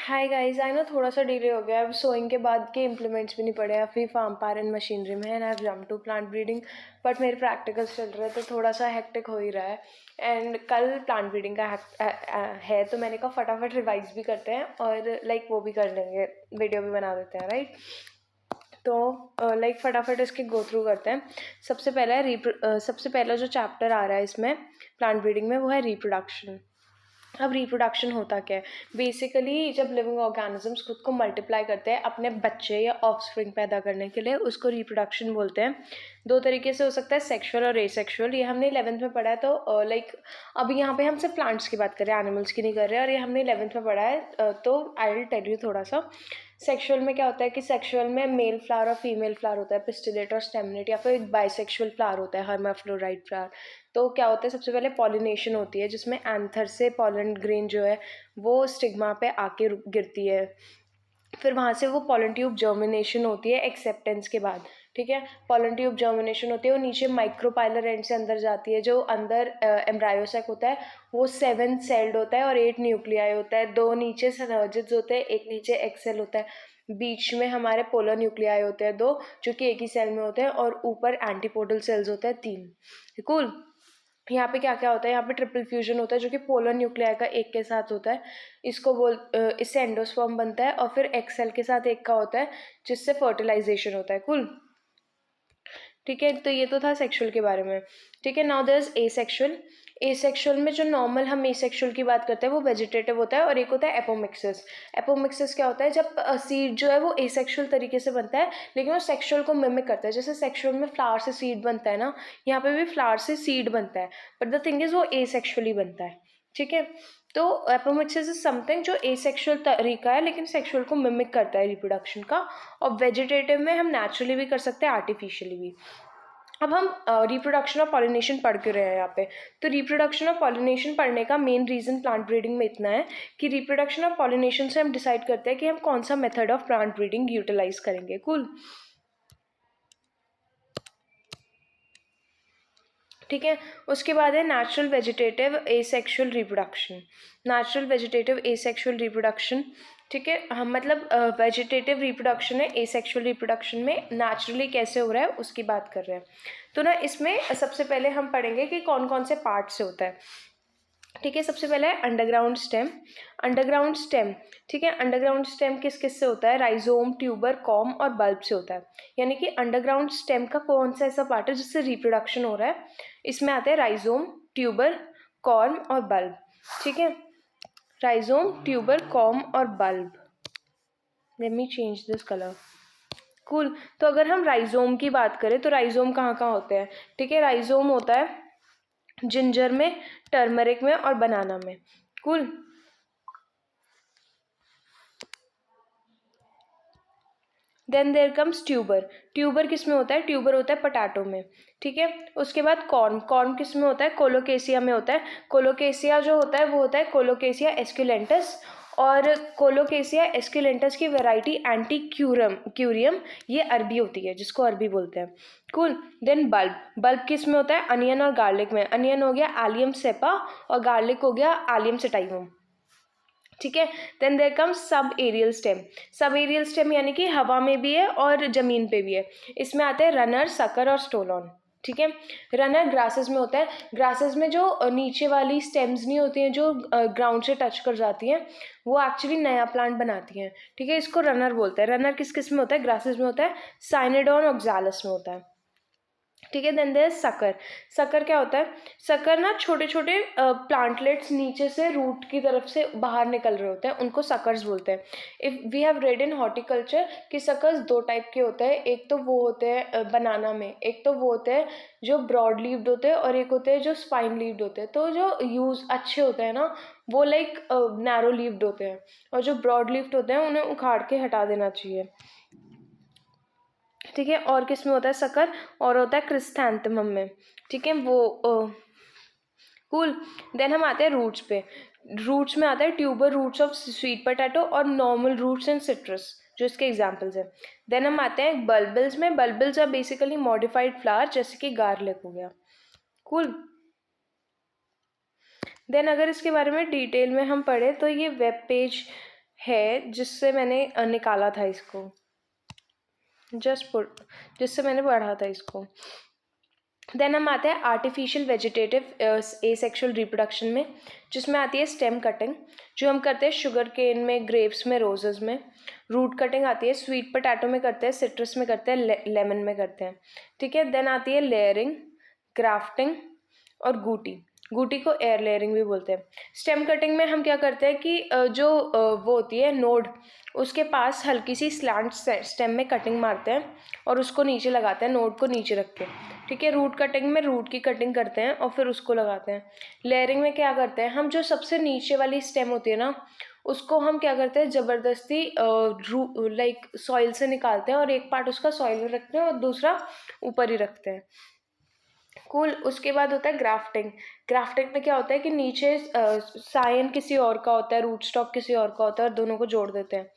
Hi guys, I know थोड़ा सा delay हो गया। अब सोइंग के बाद के इम्प्लीमेंट्स भी नहीं पड़े, अभी फार्म पार एंड मशीनरी में है, and I have jump to plant breeding. But मेरे प्रैक्टिकल्स चल रहे हैं तो थोड़ा सा हेक्टिक हो ही रहा है। एंड कल प्लांट ब्रीडिंग का है तो मैंने कहा फटाफट रिवाइज भी करते हैं और लाइक वो भी कर लेंगे, वीडियो भी बना देते हैं, राइट। तो लाइक फटाफट इसके गो थ्रू करते हैं। सबसे पहला जो चैप्टर आ रहा है इसमें प्लांट ब्रीडिंग में वो है रिप्रोडक्शन। अब रिप्रोडक्शन होता क्या है? बेसिकली जब लिविंग ऑर्गेनिजम्स खुद को मल्टीप्लाई करते हैं अपने बच्चे या ऑफस्प्रिंग पैदा करने के लिए, उसको रिप्रोडक्शन बोलते हैं। दो तरीके से हो सकता है, सेक्सुअल और एसेक्सुअल। ये हमने 11th में पढ़ा है। तो लाइक अभी यहाँ पे हम सिर्फ प्लांट्स की बात कर रहे हैं, एनिमल्स की नहीं कर रहे हैं, और ये हमने 11th में पढ़ा है। तो आई विल टेल यू थोड़ा सा। सेक्सुअल में क्या होता है कि सेक्सुअल में मेल फ्लावर और फीमेल फ्लावर होता है, पिस्टिलेट और स्टेमिनेट, या फिर एक बाइसेक्सुअल फ्लावर होता है, हर्माफ्रोडाइट फ्लावर। तो क्या होता है, सबसे पहले पॉलिनेशन होती है जिसमें एंथर से पॉलन ग्रेन जो है वो स्टिग्मा पे आके गिरती है। फिर वहाँ से वो पॉलन ट्यूब जर्मिनेशन होती है एक्सेप्टेंस के बाद, ठीक है। पॉलन ट्यूब जर्मिनेशन होती है, वो नीचे माइक्रोपाइलर एंड से अंदर जाती है। जो अंदर एम्ब्रायोसैक होता है वो 7 सेल्ड होता है और 8 न्यूक्लियाई होता है। 2 नीचे सिनर्जिड्स होते हैं, एक नीचे एक्सेल होता है। बीच में हमारे पोलर न्यूक्लियाई होते हैं 2, जो कि एक ही सेल में होते हैं, और ऊपर एंटीपोडल सेल्स होते हैं 3। कूल। यहाँ पे क्या क्या होता है, यहाँ पे ट्रिपल फ्यूजन होता है जो कि पोलर न्यूक्लियाई का एक के साथ होता है। इससे एंडोस्पर्म बनता है, और फिर एक सेल के साथ एक का होता है जिससे फर्टिलाइजेशन होता है। कुल, ठीक है। तो ये तो था सेक्सुअल के बारे में, ठीक है। Now there is asexual. Asexual में जो नॉर्मल हम एसेक्सुअल की बात करते हैं वो वेजिटेटिव होता है, और एक होता है एपोमिक्सिस। एपोमिक्सिस क्या होता है, जब सीड जो है वो एसेक्सुअल तरीके से बनता है लेकिन वो सेक्सुअल को मिमिक करता है। जैसे सेक्सुअल में फ्लावर से सीड बनता है ना, यहाँ पे भी फ्लावर से सीड बनता है, बट द थिंग इज वो एसेक्सुअली बनता है, ठीक है। तो एपोमिक्सिस इज समथिंग जो एसेक्सुअल तरीका है लेकिन सेक्सुअल को मिमिक करता है रिप्रोडक्शन का। और वेजिटेटिव में हम नेचुरली भी कर सकते हैं, आर्टिफिशियली भी। अब हम रिप्रोडक्शन और पॉलिनेशन पढ़ के रहे हैं यहाँ पे। तो रिप्रोडक्शन और पॉलिनेशन पढ़ने का मेन रीज़न प्लांट ब्रीडिंग में इतना है कि रिप्रोडक्शन और पॉलिनेशन से हम डिसाइड करते हैं कि हम कौन सा method of plant breeding utilize करेंगे। कूल, ठीक है। उसके बाद है natural vegetative asexual reproduction. Natural vegetative asexual reproduction, ठीक है। हम मतलब वेजिटेटिव रिप्रोडक्शन है, एसेक्सुअल रिप्रोडक्शन में नेचुरली कैसे हो रहा है उसकी बात कर रहे हैं। तो ना इसमें सबसे पहले हम पढ़ेंगे कि कौन कौन से पार्ट से होता है, ठीक है। सबसे पहले है अंडरग्राउंड स्टेम। अंडरग्राउंड स्टेम, ठीक है। अंडरग्राउंड स्टेम किस किस से होता है? राइजोम, ट्यूबर, कॉम और बल्ब से होता है। यानी कि अंडरग्राउंड स्टेम का कौन सा ऐसा पार्ट है जिससे रिप्रोडक्शन हो रहा है? इसमें आते हैं राइजोम, ट्यूबर, कॉर्म और बल्ब, ठीक है। राइजोम, ट्यूबर, कॉम और bulb. Let me change this colour. Cool. तो अगर हम राइजोम की बात करें तो राइजोम कहाँ कहाँ होते हैं, ठीक है। राइजोम होता है जिंजर में, टर्मरिक में और बनाना में। Cool. Then there comes tuber. Tuber किस में होता है? ट्यूबर होता है पोटैटो में, ठीक है। उसके बाद कॉर्न। कॉर्न किस में होता है? कोलोकेसिया में होता है। कोलोकेसिया जो होता है वो होता है कोलोकेसिया एस्क्यूलेंटस। और कोलोकेसिया एस्क्यूलेंटस की वैरायटी एंटी क्यूरियम ये अरबी होती है, जिसको अरबी बोलते हैं। कूल। Then bulb. बल्ब किस में होता है? अनियन और गार्लिक में। अनियन हो गया एलियम सेपा और गार्लिक हो गया एलियम सेटाइवम, ठीक है। Then there comes sub aerial stem. Sub aerial stem यानी कि हवा में भी है और जमीन पे भी है। इसमें आते हैं रनर, सकर और स्टोलॉन, ठीक है। रनर ग्रासेस में होता है। ग्रासेस में जो नीचे वाली स्टेम्स नहीं होती हैं जो ग्राउंड से टच कर जाती हैं, वो एक्चुअली नया प्लांट बनाती हैं, ठीक है। इसको रनर बोलते हैं। रनर किस किस में होता है? ग्रासेस में होता है, साइनेडोन और ऑक्सैलिस में होता है, ठीक है। Then there sucker. सकर क्या होता है? सकर ना छोटे छोटे प्लांटलेट्स नीचे से रूट की तरफ से बाहर निकल रहे होते हैं, उनको सकर्स बोलते हैं। If we have read in horticulture कि सकर्स 2 टाइप के होते हैं। एक तो वो होते हैं बनाना में, एक तो वो होते हैं जो ब्रॉड लीव्ड होते हैं, और एक होते हैं जो स्पाइन लीव्ड होते हैं। तो जो यूज अच्छे होते हैं ना वो लाइक नैरो लीव्ड होते हैं, और जो ब्रॉड लीव्ड होते हैं उन्हें उखाड़ के हटा देना चाहिए, ठीक है। और किस में होता है सकर? और होता है क्रिस्थैंथमम में, ठीक है। वो कूल। देन हम आते हैं रूट्स पे। रूट्स में आता है tuber roots of sweet potato और नॉर्मल रूट्स इन सिट्रस, जो इसके एग्जाम्पल्स हैं। देन हम आते हैं बल्बिल्स में। Bulbils are basically modified flower, जैसे कि गार्लिक हो गया। कूल। देन अगर इसके बारे में डिटेल में हम पढ़े तो ये वेब पेज है जिससे मैंने निकाला था इसको, जिससे मैंने पढ़ा था इसको। देन हम आते हैं आर्टिफिशियल वेजिटेटिव एसेक्सुअल रिप्रोडक्शन में, जिसमें आती है स्टेम कटिंग, जो हम करते हैं शुगर केन में, ग्रेप्स में, रोजेज में। रूट कटिंग आती है स्वीट पोटैटो में करते हैं, सिट्रस में करते हैं, लेमन में करते हैं। ठीक है, देन आती है लेयरिंग, ग्राफ्टिंग और गूटी। गूटी को एयर लेयरिंग भी बोलते हैं। स्टेम कटिंग में हम क्या करते हैं कि वो होती है नोड, उसके पास हल्की सी स्लैंट स्टेम में कटिंग मारते हैं और उसको नीचे लगाते हैं, नोड को नीचे रख के। ठीक है, रूट कटिंग में रूट की कटिंग करते हैं और फिर उसको लगाते हैं। लेयरिंग में क्या करते हैं हम, जो सबसे नीचे वाली स्टेम होती है ना, उसको हम क्या करते हैं ज़बरदस्ती लाइक सॉइल से निकालते हैं और एक पार्ट उसका सॉइल में रखते हैं और दूसरा ऊपर ही रखते हैं। कूल। उसके बाद होता है ग्राफ्टिंग। ग्राफ्टिंग में क्या होता है कि नीचे सायन किसी और का होता है, रूट स्टॉक किसी और का होता है और दोनों को जोड़ देते हैं।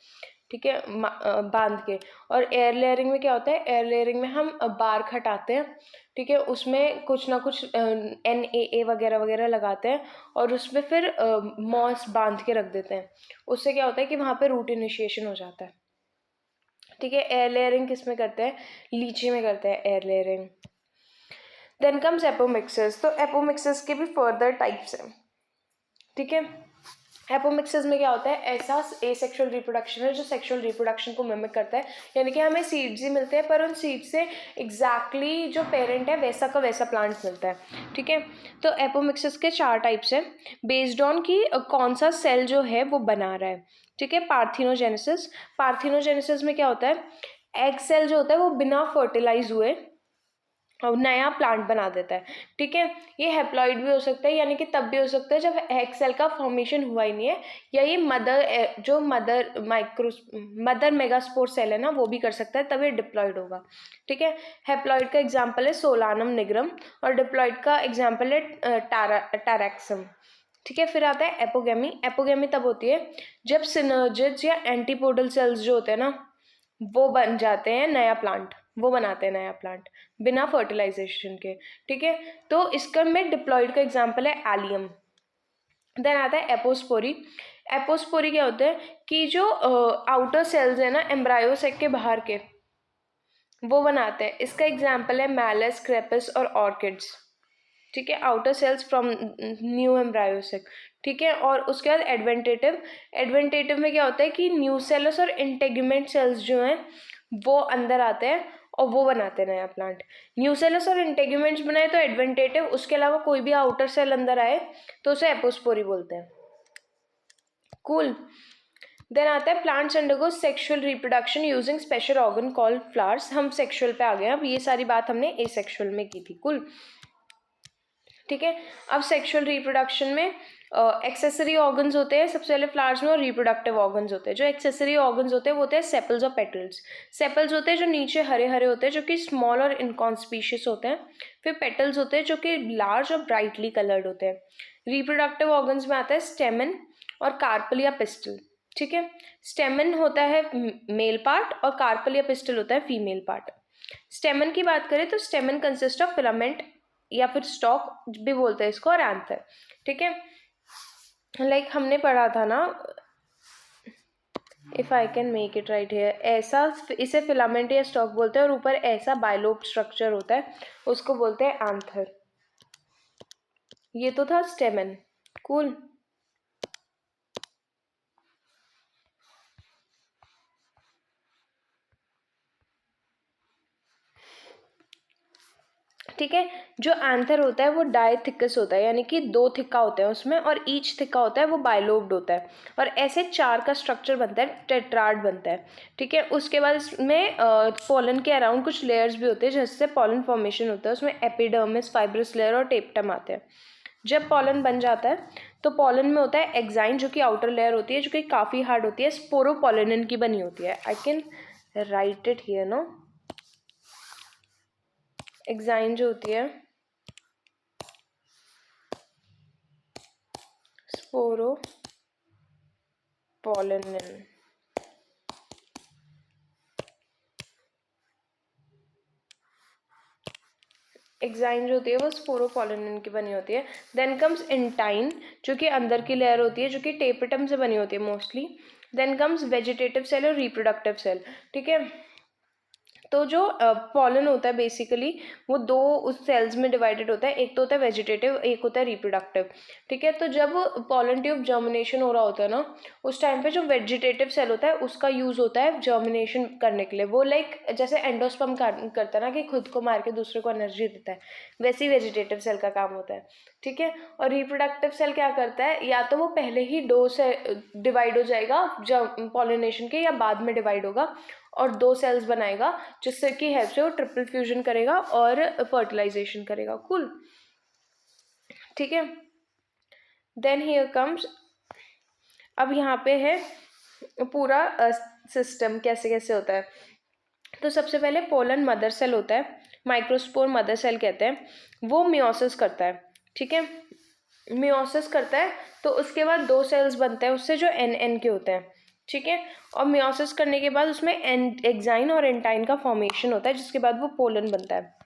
ठीक है, बांध के। और एयर लेयरिंग में क्या होता है, एयर लेयरिंग में हम बार्क हटाते हैं। ठीक है, उसमें कुछ ना कुछ NaA वगैरह वगैरह लगाते हैं और उसमें फिर मॉस बांध के रख देते हैं। उससे क्या होता है कि वहाँ पे रूट इनिशिएशन हो जाता है। ठीक है, एयर लेयरिंग किस में करते हैं, लीची में करते हैं air layering. Then comes apomixis. तो एपोमिक्सेस के भी फर्दर टाइप्स हैं। ठीक है, एपोमिक्सेस में क्या होता है, ऐसा एसेक्सुअल रिप्रोडक्शन है जो सेक्सुअल रिप्रोडक्शन को मिमिक करता है, यानी कि हमें सीड्स ही मिलते हैं पर उन सीड्स से एग्जैक्टली जो पेरेंट है वैसा का वैसा प्लांट मिलता है। ठीक है, तो एपोमिक्सेस के 4 टाइप्स हैं बेस्ड ऑन कि कौन सा सेल जो है वो बना रहा है। ठीक है, पार्थिनोजेनेसिस। पार्थिनोजेनेसिस में क्या होता है, एग सेल जो होता है वो बिना फर्टिलाइज हुए और नया प्लांट बना देता है। ठीक है, ये हेप्लॉइड भी हो सकता है, यानी कि तब भी हो सकता है जब एग सेल का फॉर्मेशन हुआ ही नहीं है, या ये मदर मेगास्पोर सेल है ना, वो भी कर सकता है, तब ये डिप्लॉइड होगा। ठीक है, हेप्लॉइड का एग्जाम्पल है सोलानम निग्रम और डिप्लॉइड का एग्जाम्पल है टैरेक्सम। ठीक है, फिर आता है एपोगेमी। एपोगेमी तब होती है जब सिनर्जिड्स या एंटीपोडल सेल्स जो होते हैं ना, वो बन जाते हैं नया प्लांट, वो बनाते हैं नया प्लांट बिना फर्टिलाइजेशन के। ठीक है, तो इसका में डिप्लॉइड का एग्जांपल है एलियम। देन आता है एपोस्पोरी। एपोस्पोरी क्या होता है कि जो आउटर सेल्स है ना एम्ब्रायो सेक के बाहर के, वो बनाते हैं। इसका एग्जांपल है मैलस, क्रेपस और ऑर्किड्स। ठीक है, आउटर सेल्स फ्रॉम न्यू एम्ब्रायोसेक। ठीक है, और उसके बाद एडवेंटेटिव। एडवेंटेटिव में क्या होता है कि न्यूसेलस और इंटेगुमेंट सेल्स जो हैं वो अंदर आते हैं और वो बनाते हैं नया प्लांट। न्यूसेलस और इंटेगुमेंट्स बनाए तो एडवेंटेटिव, उसके अलावा कोई भी आउटर सेल अंदर आए तो उसे एपोस्पोरी बोलते हैं। कूल। देन आता है plants undergo sexual reproduction using special organ called flowers. हम सेक्सुअल पे आ गए, अब ये सारी बात हमने एसेक्सुअल में की थी। कूल। ठीक है, अब सेक्सुअल रिप्रोडक्शन में एक्सेसरी ऑर्गन्स होते हैं सबसे पहले फ्लावर्स में, और रिप्रोडक्टिव ऑर्गन्स होते हैं। जो एक्सेसरी ऑर्गन्स होते हैं वो होते हैं सेपल्स और पेटल्स। सेपल्स होते हैं जो नीचे हरे हरे होते हैं, जो कि स्मॉल और इनकॉन्स्पीशियस होते हैं। फिर पेटल्स होते हैं जो कि लार्ज और ब्राइटली कलर्ड होते हैं। रिप्रोडक्टिव ऑर्गन्स में आता है स्टेमन और कार्पल या पिस्टल। ठीक है, स्टेमन होता है मेल पार्ट और कार्पल या पिस्टल होता है फीमेल पार्ट। स्टेमन की बात करें तो स्टेमन कंसिस्ट ऑफ फिलामेंट या फिर स्टॉक भी बोलते हैं इसको, और एंथर। ठीक है, लाइक हमने पढ़ा था ना, if I can make it right here, ऐसा इसे फिलामेंट या स्टॉक बोलते हैं, और ऊपर ऐसा बायलोब स्ट्रक्चर होता है उसको बोलते हैं एंथर। ये तो था स्टेमन। कूल। ठीक है, जो एंथर होता है वो डायथिकस होता है, यानी कि 2 थिक्का होते हैं उसमें, और ईच थिक्का होता है वो बायलोब्ड होता है, और ऐसे 4 का स्ट्रक्चर बनता है, टेट्राड बनता है। ठीक है, उसके बाद इसमें पॉलन के अराउंड कुछ लेयर्स भी होते हैं जिससे पॉलन फॉर्मेशन होता है। उसमें एपिडर्मिस, फाइब्रस लेयर और टेप्टम आते हैं। जब पॉलन बन जाता है तो पॉलन में होता है एक्साइन, जो कि आउटर लेयर होती है, जो कि काफ़ी हार्ड होती है, स्पोरोपोलिन की बनी होती है। I can write it here no. Exine जो होती है स्पोरोपोलिन। एक्साइन जो होती है वो स्पोरोपोलिन की बनी होती है। देन कम्स इंटाइन जो कि अंदर की लेयर होती है, जो कि टेपिटम से बनी होती है mostly. Then comes vegetative cell और रिप्रोडक्टिव सेल, ठीक है। तो जो पॉलन होता है बेसिकली वो दो उस सेल्स में डिवाइडेड होता है, एक तो होता है वेजिटेटिव, एक होता है रिप्रोडक्टिव, ठीक है। तो जब पॉलन ट्यूब जर्मिनेशन हो रहा होता है ना, उस टाइम पे जो वेजिटेटिव सेल होता है उसका यूज होता है जर्मिनेशन करने के लिए। वो लाइक जैसे एंडोस्पर्म करता है ना कि खुद को मार के दूसरे को एनर्जी देता है, वैसे ही वेजिटेटिव सेल का काम होता है, ठीक है। और रिप्रोडक्टिव सेल क्या करता है, या तो वो पहले ही दो से डिवाइड हो जाएगा जब पॉलिनेशन के, या बाद में डिवाइड होगा और दो सेल्स बनाएगा, जिससे कि हेल्प से वो ट्रिपल फ्यूजन करेगा और फर्टिलाइजेशन करेगा। कूल, ठीक है। देन हियर कम्स, अब यहाँ पे है पूरा सिस्टम कैसे कैसे होता है। तो सबसे पहले पोलन मदर सेल होता है, माइक्रोस्पोर मदर सेल कहते हैं, वो मियोसिस करता है, ठीक है। मियोसिस करता है तो उसके बाद दो सेल्स बनते हैं उससे जो एन एन के होते हैं, ठीक है। और मियोसिस करने के बाद उसमें एक्साइन और एंटाइन का फॉर्मेशन होता है, जिसके बाद वो पोलन बनता है।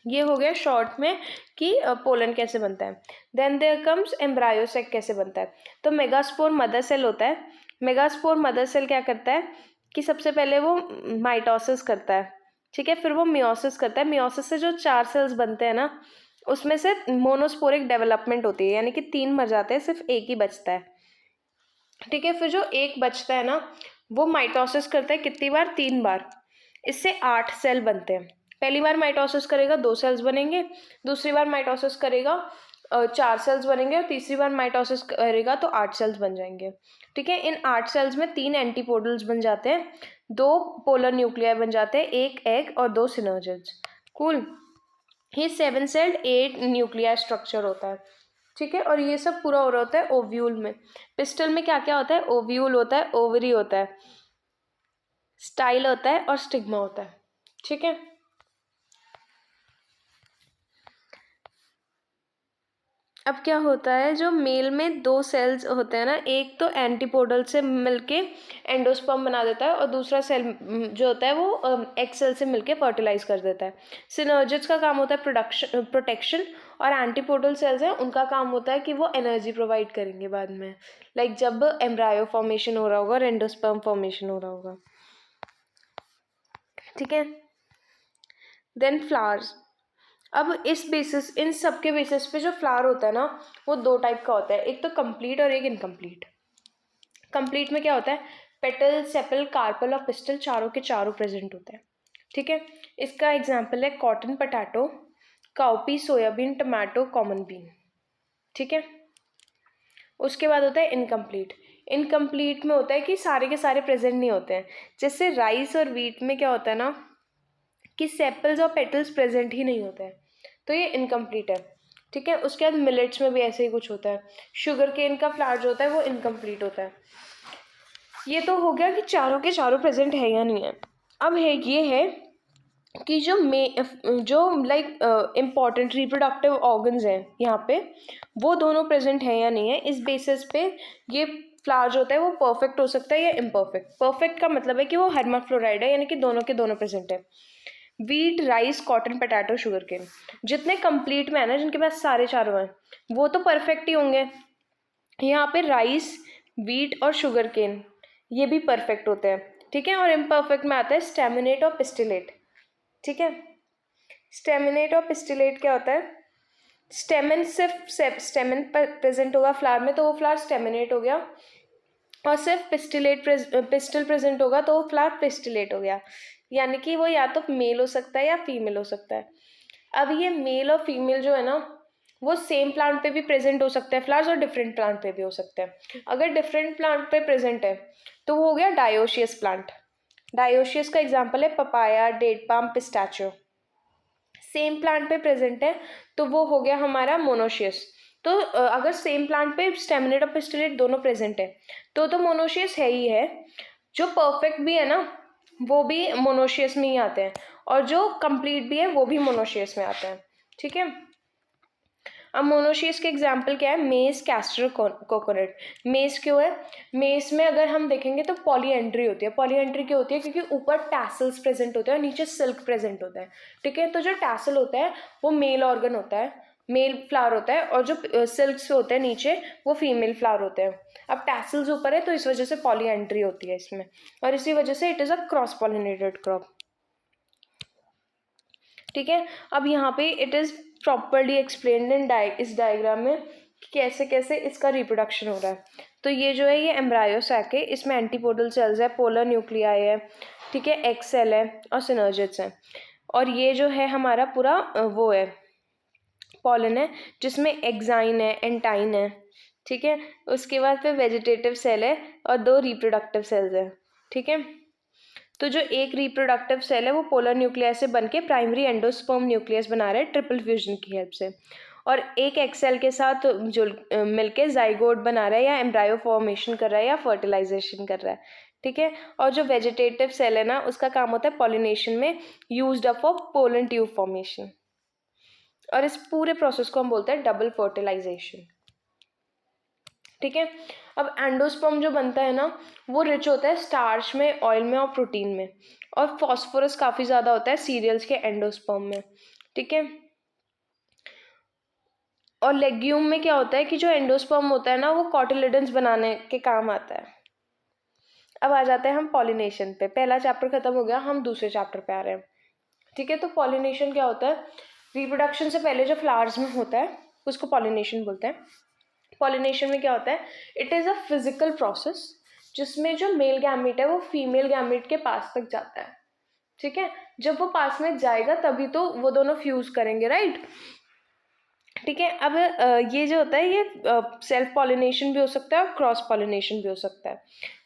ये हो गया शॉर्ट में कि पोलन कैसे बनता है। देन देयर कम्स एम्ब्रायोसेक कैसे बनता है। तो मेगास्पोर मदर सेल होता है। मेगास्पोर मदर सेल क्या करता है कि सबसे पहले वो माइटोसिस करता है, ठीक है, फिर वो मियोसिस करता है। मियोसिस से जो 4 सेल्स बनते हैं ना, उसमें से मोनोस्पोरिक डेवलपमेंट होती है, यानी कि 3 मर जाते हैं, सिर्फ एक ही बचता है, ठीक है। फिर जो एक बचता है ना, वो माइटोसिस करता है कितनी बार, 3 बार। इससे 8 सेल बनते हैं। पहली बार माइटोसिस करेगा 2 सेल्स बनेंगे, दूसरी बार माइटोसिस करेगा 4 सेल्स बनेंगे, और तीसरी बार माइटोसिस करेगा तो 8 सेल्स बन जाएंगे, ठीक है। इन 8 सेल्स में 3 एंटीपोडल्स बन जाते हैं, 2 पोलर न्यूक्लियाई बन जाते हैं, 1 एग और 2 सिनर्जिड्स। कूल, ये 7 सेल्ड 8 न्यूक्लियाई स्ट्रक्चर होता है, ठीक है। और ये सब पूरा हो रहा होता है ओव्यूल में। पिस्टल में क्या क्या होता है, ओव्यूल होता है, ओवरी होता है, स्टाइल होता है और स्टिग्मा होता है, ठीक है। अब क्या होता है, जो मेल में 2 सेल्स होते हैं ना, एक तो एंटीपोडल से मिलके एंडोस्पर्म बना देता है और दूसरा सेल जो होता है वो एग सेल से मिलके फर्टिलाइज कर देता है। सिनर्जिड्स का काम होता है प्रोटेक्शन, और एंटीपोडल सेल्स हैं उनका काम होता है कि वो एनर्जी प्रोवाइड करेंगे बाद में, लाइक जब एम्ब्रायो फॉर्मेशन हो रहा होगा और एंडोस्पर्म फॉर्मेशन हो रहा होगा, ठीक है। Then flowers. अब इस बेसिस, इन सब के बेसिस पे जो फ्लावर होता है ना, वो 2 टाइप का होता है, एक तो कंप्लीट और एक इनकम्प्लीट। कंप्लीट में क्या होता है, पेटल, सेपल, कार्पल और पिस्टल चारों के चारों प्रेजेंट होते हैं, ठीक है। इसका एग्जाम्पल है cotton potato, cowpea, soybean, tomato, common bean, ठीक है। उसके बाद होता है इनकम्प्लीट। इनकम्प्लीट में होता है कि सारे के सारे प्रेजेंट नहीं होते हैं। जैसे राइस और वीट में क्या होता है ना कि सेपल्स और पेटल्स प्रेजेंट ही नहीं होते हैं, तो ये इनकम्प्लीट है, ठीक है। उसके बाद मिलेट्स में भी ऐसे ही कुछ होता है। शुगर केन का फ्लावर जो होता है वो इनकम्प्लीट होता है। ये तो हो गया कि चारों के चारों प्रेजेंट है या नहीं है। अब है ये है कि जो लाइक इम्पॉर्टेंट रिप्रोडक्टिव ऑर्गन्स हैं यहाँ पे, वो दोनों प्रेजेंट है या नहीं है। इस बेसिस पे ये फ्लावर जो होता है वो परफेक्ट हो सकता है या इम्परफेक्ट। परफेक्ट का मतलब है कि वो हर्माफ्रोडाइड है, यानी कि दोनों के दोनों प्रेजेंट है। Wheat, rice, cotton, potato, sugar cane, जितने कंप्लीट में है ना, जिनके पास सारे चारों हैं, वो तो परफेक्ट ही होंगे। यहाँ पे राइस, वीट और शुगर केन ये भी परफेक्ट होते हैं, ठीक है। और इम्परफेक्ट में आता है स्टेमिनेट और पिस्टिलेट, ठीक है। स्टेमिनेट और पिस्टिलेट क्या होता है, स्टेमन सिर्फ स्टेमन पर प्रेजेंट होगा फ्लावर में तो वो फ्लावर स्टेमिनेट हो गया, और सिर्फ पिस्टल प्रेजेंट होगा तो वो फ्लावर पिस्टिलेट हो गया, यानी कि वो या तो मेल हो सकता है या फीमेल हो सकता है। अब ये मेल और फीमेल जो है ना, वो सेम प्लांट पे भी प्रेजेंट हो सकता है फ्लावर्स, और डिफरेंट प्लांट पे भी हो सकते हैं। अगर डिफरेंट प्लांट पे प्रेजेंट है तो वो हो गया डायोशियस प्लांट। डायोशियस का एग्जाम्पल है papaya, date palm, pistachio. Same plant पे प्रेजेंट है तो वो हो गया हमारा मोनोशियस। तो अगर सेम प्लांट पे स्टेमिनेट और पिस्टिलेट दोनों प्रेजेंट है तो मोनोशियस है ही है। जो परफेक्ट भी है ना वो भी मोनोशियस में ही आते हैं, और जो कंप्लीट भी है वो भी मोनोशियस में आते हैं, ठीक है। अब मोनोशीज के एग्जाम्पल क्या है, मेज, कैस्टर, कोकोनट। मेज क्यों है, मेज में अगर हम देखेंगे तो पॉलीएंड्री होती है। पॉलीएंड्री क्यों होती है, क्योंकि ऊपर टैसल्स प्रेजेंट होते हैं और नीचे सिल्क प्रेजेंट होता है, ठीक है। तो जो टैसल होता है वो मेल ऑर्गन होता है, मेल फ्लावर होता है, और जो सिल्क्स होते हैं नीचे वो फीमेल फ्लावर होते हैं। अब टैसल्स ऊपर है तो इस वजह से पॉलीएंड्री होती है इसमें, और इसी वजह से it is a cross pollinated crop, ठीक है। अब यहाँ पे इट इज़ प्रॉपरली एक्सप्लेन्ड इन इस डायग्राम में कि कैसे कैसे इसका रिप्रोडक्शन हो रहा है। तो ये जो है ये एम्ब्रायो सैक है, इसमें एंटीपोडल सेल्स है, पोलर न्यूक्लियाई है, ठीक है, एग सेल है और सिनर्जिड्स हैं। और ये जो है हमारा पूरा वो है पॉलन है, जिसमें एक्साइन है, एंटाइन है, ठीक है। उसके बाद फिर वेजिटेटिव सेल है और 2 रिप्रोडक्टिव सेल्स है, ठीक है। तो जो एक रिप्रोडक्टिव सेल है वो पोलर न्यूक्लियस से बनके प्राइमरी एंडोस्पर्म न्यूक्लियस बना रहा है ट्रिपल फ्यूजन की हेल्प से, और एक एक्सेल के साथ जो मिलके जाइगोट बना रहा है या एम्ब्रायो फॉर्मेशन कर रहा है या फर्टिलाइजेशन कर रहा है, ठीक है। और जो वेजिटेटिव सेल है ना, उसका काम होता है पॉलिनेशन में, used up for pollen tube formation, और इस पूरे प्रोसेस को हम बोलते हैं डबल फर्टिलाइजेशन, ठीक है। अब एंडोस्पर्म जो बनता है ना वो रिच होता है स्टार्च में, ऑयल में और प्रोटीन में, और फॉस्फोरस काफ़ी ज़्यादा होता है सीरियल्स के एंडोस्पर्म में, ठीक है। और लेग्यूम में क्या होता है कि जो एंडोस्पर्म होता है ना वो कॉटिलिडन्स बनाने के काम आता है। अब आ जाते हैं हम पॉलिनेशन पे, पहला चैप्टर खत्म हो गया, हम दूसरे चैप्टर पे आ रहे हैं, ठीक है। तो पॉलिनेशन क्या होता है, रिप्रोडक्शन से पहले जो फ्लावर्स में होता है उसको पॉलिनेशन बोलते हैं। पॉलिनेशन में क्या होता है, it is a physical process जिसमें जो मेल गैमीट है वो फीमेल गैमीट के पास तक जाता है, ठीक है। जब वो पास में जाएगा तभी तो वो दोनों फ्यूज करेंगे, राइट, ठीक है। अब ये जो होता है ये सेल्फ पॉलिनेशन भी हो सकता है और क्रॉस पॉलिनेशन भी हो सकता है।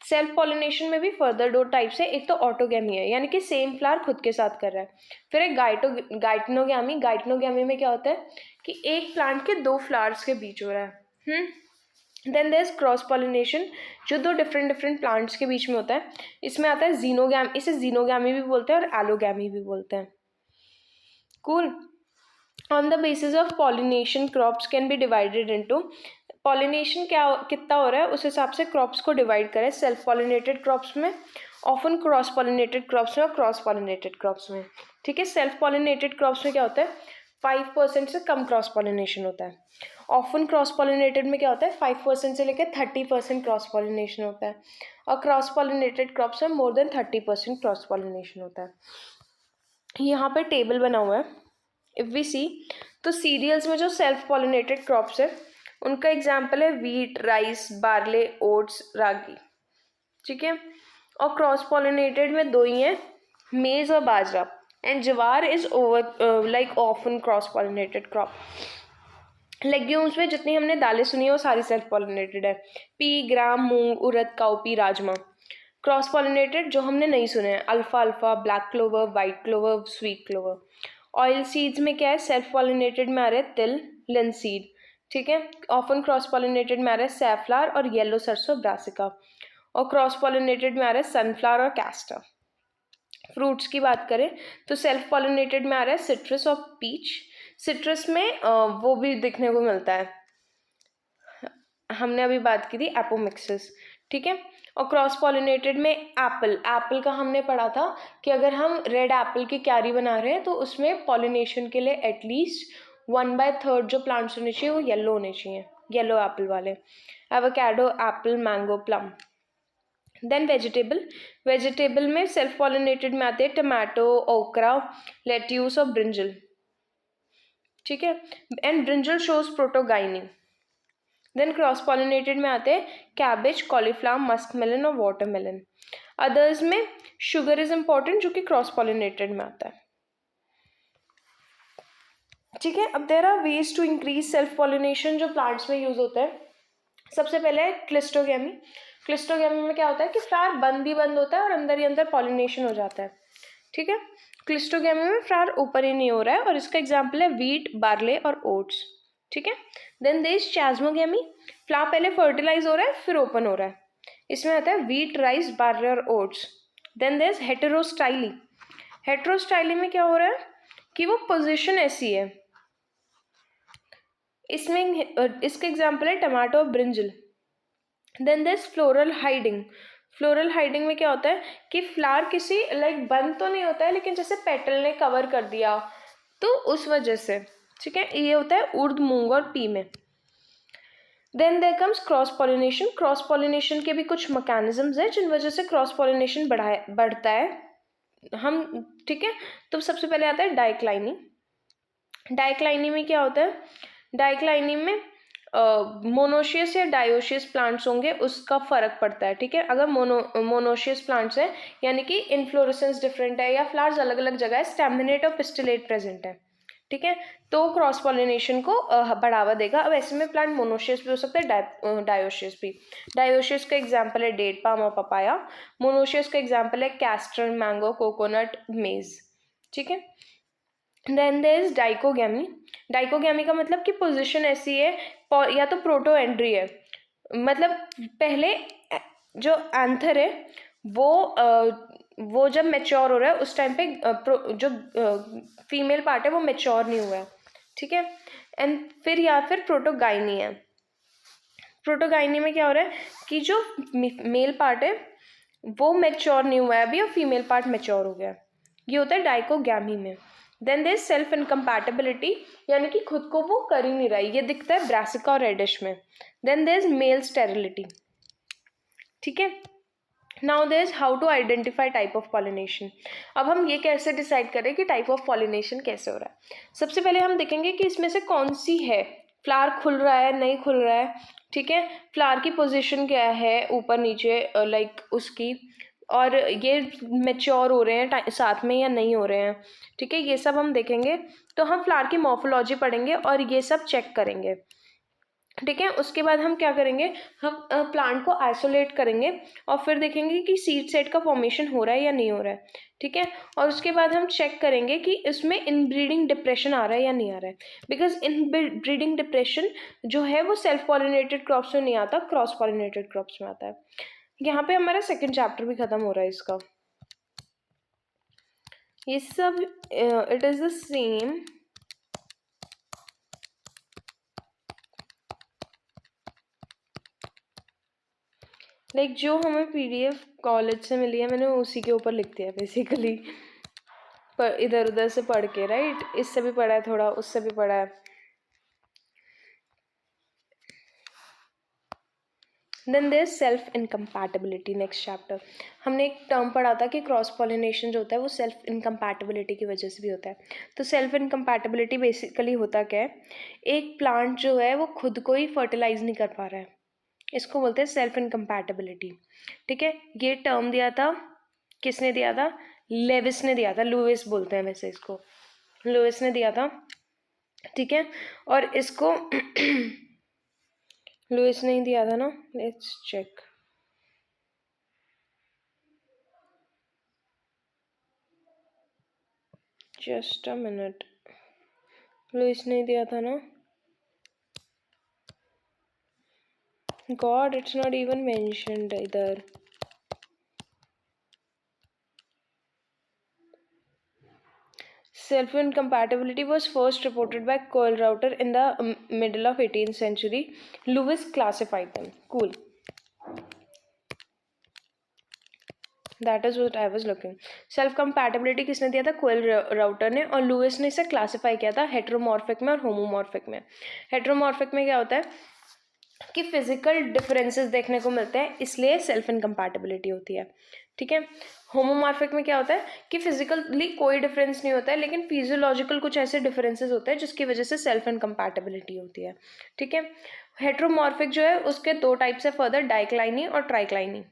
सेल्फ पॉलिनेशन में भी फर्दर 2 टाइप्स है, एक तो ऑटोगैमी है यानी कि सेम फ्लावर खुद के साथ कर रहा है, फिर एक गाइटनोगैमी। गाइटनोगैमी में क्या होता है कि एक प्लांट के 2 फ्लावर्स के बीच हो रहा है। Then there is cross pollination जो 2 डिफरेंट प्लांट्स के बीच में होता है, इसमें आता है जीनोगैम, इसे जीनोगैमी भी बोलते हैं और एलोगैमी भी बोलते हैं। Cool. On the basis of pollination crops can be divided into, pollination क्या कितना हो रहा है उस हिसाब से क्रॉप्स को डिवाइड करें, सेल्फ पॉलिनेटेड क्रॉप्स में, ऑफन क्रॉस पॉलिनेटेड क्रॉप्स में और क्रॉस पॉलिनेटेड क्रॉप्स में, ठीक है। सेल्फ पॉलिनेटेड क्रॉप्स में क्या होता है 5% से कम क्रॉस पॉलिनेशन होता है। ऑफन क्रॉस पॉलिनेटेड में क्या होता है 5% से लेकर 30% क्रॉस पॉलिनेशन होता है, और क्रॉस पॉलिनेटेड क्रॉप्स में मोर देन 30% क्रॉस पॉलिनेशन होता है। यहाँ पे टेबल बना हुआ है, इफ वी सी, तो सीरियल्स में जो सेल्फ पॉलिनेटेड क्रॉप्स है उनका एग्जाम्पल है वीट, राइस, बार्ले, ओट्स, रागी, ठीक है। और क्रॉस पॉलिनेटेड में 2 ही हैं, मेज और बाजरा, and jowar is over like often cross pollinated crop. Legumes में जितनी हमने दालें सुनी है वो सारी सेल्फ पॉलिनेटेड है, पी, ग्राम, मूंग, उड़द, काउपी, राजमा। क्रॉस पॉलिनेटेड जो हमने नहीं सुने हैं अल्फा अल्फा, black clover, white clover, sweet clover. Oil seeds में क्या है सेल्फ पॉलिनेटेड में आ रहे हैं तिल, लिनसीड, ठीक है। ऑफन क्रॉस पॉलिनेटेड में आ रहा है सैफलावर और येलो सरसों, ब्रासिका, और क्रॉस पॉलिनेटेड में आ रहा है सनफ्लावर और कैस्टर। फ्रूट्स की बात करें तो सेल्फ पॉलिनेटेड में आ रहा है सिट्रस और पीच। सिट्रस में वो भी दिखने को मिलता है, हमने अभी बात की थी एपोमिक्सिस, ठीक है। और क्रॉस पॉलिनेटेड में एप्पल, एप्पल का हमने पढ़ा था कि अगर हम रेड एप्पल की क्यारी बना रहे हैं तो उसमें पॉलिनेशन के लिए एटलीस्ट 1/3 जो प्लांट्स होने चाहिए वो येलो होने चाहिए, येलो एप्पल वाले। Avocado, apple, mango, plum. Then vegetable में सेल्फ पॉलिनेटेड में आते हैं टमाटो, ओकरा, लेट्यूस और ब्रिंजल, ठीक है। And brinjal shows protogyny. Then cross pollinated में आते हैं कैबेज, कॉलीफ्लावर, मस्क मेलन और वाटरमेलन। अदर्स में शुगर इज इम्पॉर्टेंट जो कि क्रॉस पॉलिनेटेड में आता है, ठीक है। अब there are ways to increase self pollination जो प्लांट्स में यूज होता है। सबसे पहले है क्लिस्टोगैमी। क्लिस्टोगैमी में क्या होता है कि फ्लावर बंद ही बंद होता है और अंदर ही अंदर पॉलिनेशन हो जाता है, ठीक है। क्लिस्टोगैमी में फ्लावर ऊपर ही नहीं हो रहा है और इसका एग्जाम्पल है वीट, बार्ले और ओट्स, ठीक है। देन देयर इज चास्मोगैमी, फ्लावर पहले फर्टिलाइज हो रहा है फिर ओपन हो रहा है, इसमें आता है वीट, राइस, बार्ले और oats. Then there is heterostyly. Heterostyly में क्या हो रहा है कि वो पोजीशन ऐसी है इसमें इसके एग्जाम्पल है टमाटो और brinjal. Then this floral hiding. Floral hiding में क्या होता है कि फ्लावर किसी लाइक बंद तो नहीं होता है, लेकिन जैसे पेटल ने कवर कर दिया तो उस वजह से, ठीक है, ये होता है उर्द, मूंग और पी में। Then there comes cross pollination. Cross pollination के भी कुछ मैकेनिज्म्स हैं जिन वजह से क्रॉस पॉलिनेशन बढ़ता है हम, ठीक है। तो सबसे पहले आता है डाइक्लाइनी। डाइक्लाइनी में क्या होता है, डाइक्लाइनी में मोनोशियस या डायोशियस प्लांट्स होंगे, उसका फर्क पड़ता है, ठीक है। अगर मोनोशियस प्लांट्स है यानी कि इन्फ्लोरेसेंस डिफरेंट है या फ्लावर्स अलग अलग जगह है, स्टेमिनेट और पिस्टिलेट प्रेजेंट है, ठीक है, तो क्रॉस पॉलिनेशन को बढ़ावा देगा। अब ऐसे में प्लांट मोनोशियस भी हो सकता है, डायोशियस भी। डायोशियस का एग्जाम्पल है डेट पाम और पपाया। मोनोशियस का एग्जाम्पल है कैस्टर, मैंगो, कोकोनट, मेज, ठीक है। Then there is dichogamy. Dichogamy का मतलब कि पोजीशन ऐसी है, या तो प्रोटो एंड्री है, मतलब पहले जो एंथर है वो जब मैच्योर हो रहा है उस टाइम पे जो फीमेल पार्ट है वो मैच्योर नहीं हुआ है, ठीक है। एंड फिर प्रोटोगाइनी है। प्रोटोगाइनी में क्या हो रहा है कि जो मेल पार्ट है वो मैच्योर नहीं हुआ है अभी और फीमेल पार्ट मैच्योर हो गया, ये होता है डाइकोगैमी में। देन देयर सेल्फ इनकम्पैटिबिलिटी, यानी कि खुद को वो कर ही नहीं रहा है, ये दिखता है ब्रासिका और रेडिश में। Then there is male sterility, ठीक है। Now there is how to identify type of pollination. अब हम ये कैसे डिसाइड करें कि टाइप ऑफ पॉलिनेशन कैसे हो रहा है। सबसे पहले हम देखेंगे कि इसमें से कौन सी है, फ्लावर खुल रहा है नहीं खुल रहा है, ठीक है, फ्लावर की पोजीशन क्या है ऊपर नीचे लाइक उसकी, और ये मैच्योर हो रहे हैं साथ में या नहीं हो रहे हैं, ठीक है, ये सब हम देखेंगे। तो हम फ्लावर की मॉर्फोलॉजी पढ़ेंगे और ये सब चेक करेंगे, ठीक है। उसके बाद हम क्या करेंगे, हम प्लांट को आइसोलेट करेंगे और फिर देखेंगे कि सीड सेट का फॉर्मेशन हो रहा है या नहीं हो रहा है, ठीक है। और उसके बाद हम चेक करेंगे कि इसमें इनब्रीडिंग डिप्रेशन आ रहा है या नहीं आ रहा है, बिकॉज इनब्रीडिंग डिप्रेशन जो है वो सेल्फ पॉलिनेटेड क्रॉप्स में नहीं आता, क्रॉस पॉलिनेटेड क्रॉप्स में आता है। यहाँ पे हमारा सेकेंड चैप्टर भी खत्म हो रहा है इसका। ये सब it is the same, like जो हमें पीडीएफ कॉलेज से मिली है मैंने उसी के ऊपर लिख दिया बेसिकली, पर इधर उधर से पढ़ के, राइट, इससे भी पढ़ा है थोड़ा, उससे भी पढ़ा है। Then there self incompatibility. Next chapter हमने एक टर्म पढ़ा था कि क्रॉस पॉलिनेशन जो होता है वो सेल्फ इनकम्पैटिबिलिटी की वजह से भी होता है। तो सेल्फ इनकम्पैटिबिलिटी बेसिकली होता क्या है, एक प्लांट जो है वो खुद को ही फर्टिलाइज नहीं कर पा रहा है, इसको बोलते हैं सेल्फ इनकम्पैटिबिलिटी, ठीक है। ये टर्म दिया था, किसने दिया था, लेविस ने दिया था, लुइस बोलते हैं वैसे इसको, लुइस ने दिया था, ठीक है। और इसको लुइस ने ही दिया था ना, let's check, just a minute, Louis ने दिया था ना, god it's not even mentioned इधर। Self incompatibility was first reported by Kohlrauter in the middle of 18th century. Lewis classified them. Cool. That is what I was looking. Self compatibility किसने दिया था, कोएलराउटर ने, और लुइस ने इसे classify किया था हेट्रोमॉर्फिक में और होमोमॉर्फिक में। हेट्रोमॉर्फिक में क्या होता है कि फिजिकल डिफरेंसेस देखने को मिलते हैं, इसलिए सेल्फ इनकम्पैटिबिलिटी होती है, ठीक है। होमोमॉर्फिक में क्या होता है कि फिजिकली कोई डिफरेंस नहीं होता है, लेकिन फिजियोलॉजिकल कुछ ऐसे डिफरेंसेस होते हैं जिसकी वजह से सेल्फ इनकम्पैटिबिलिटी होती है, ठीक है। हेट्रोमॉर्फिक जो है उसके दो टाइप्स है फर्दर, डाइक्लाइनी और ट्राइक्लाइनी,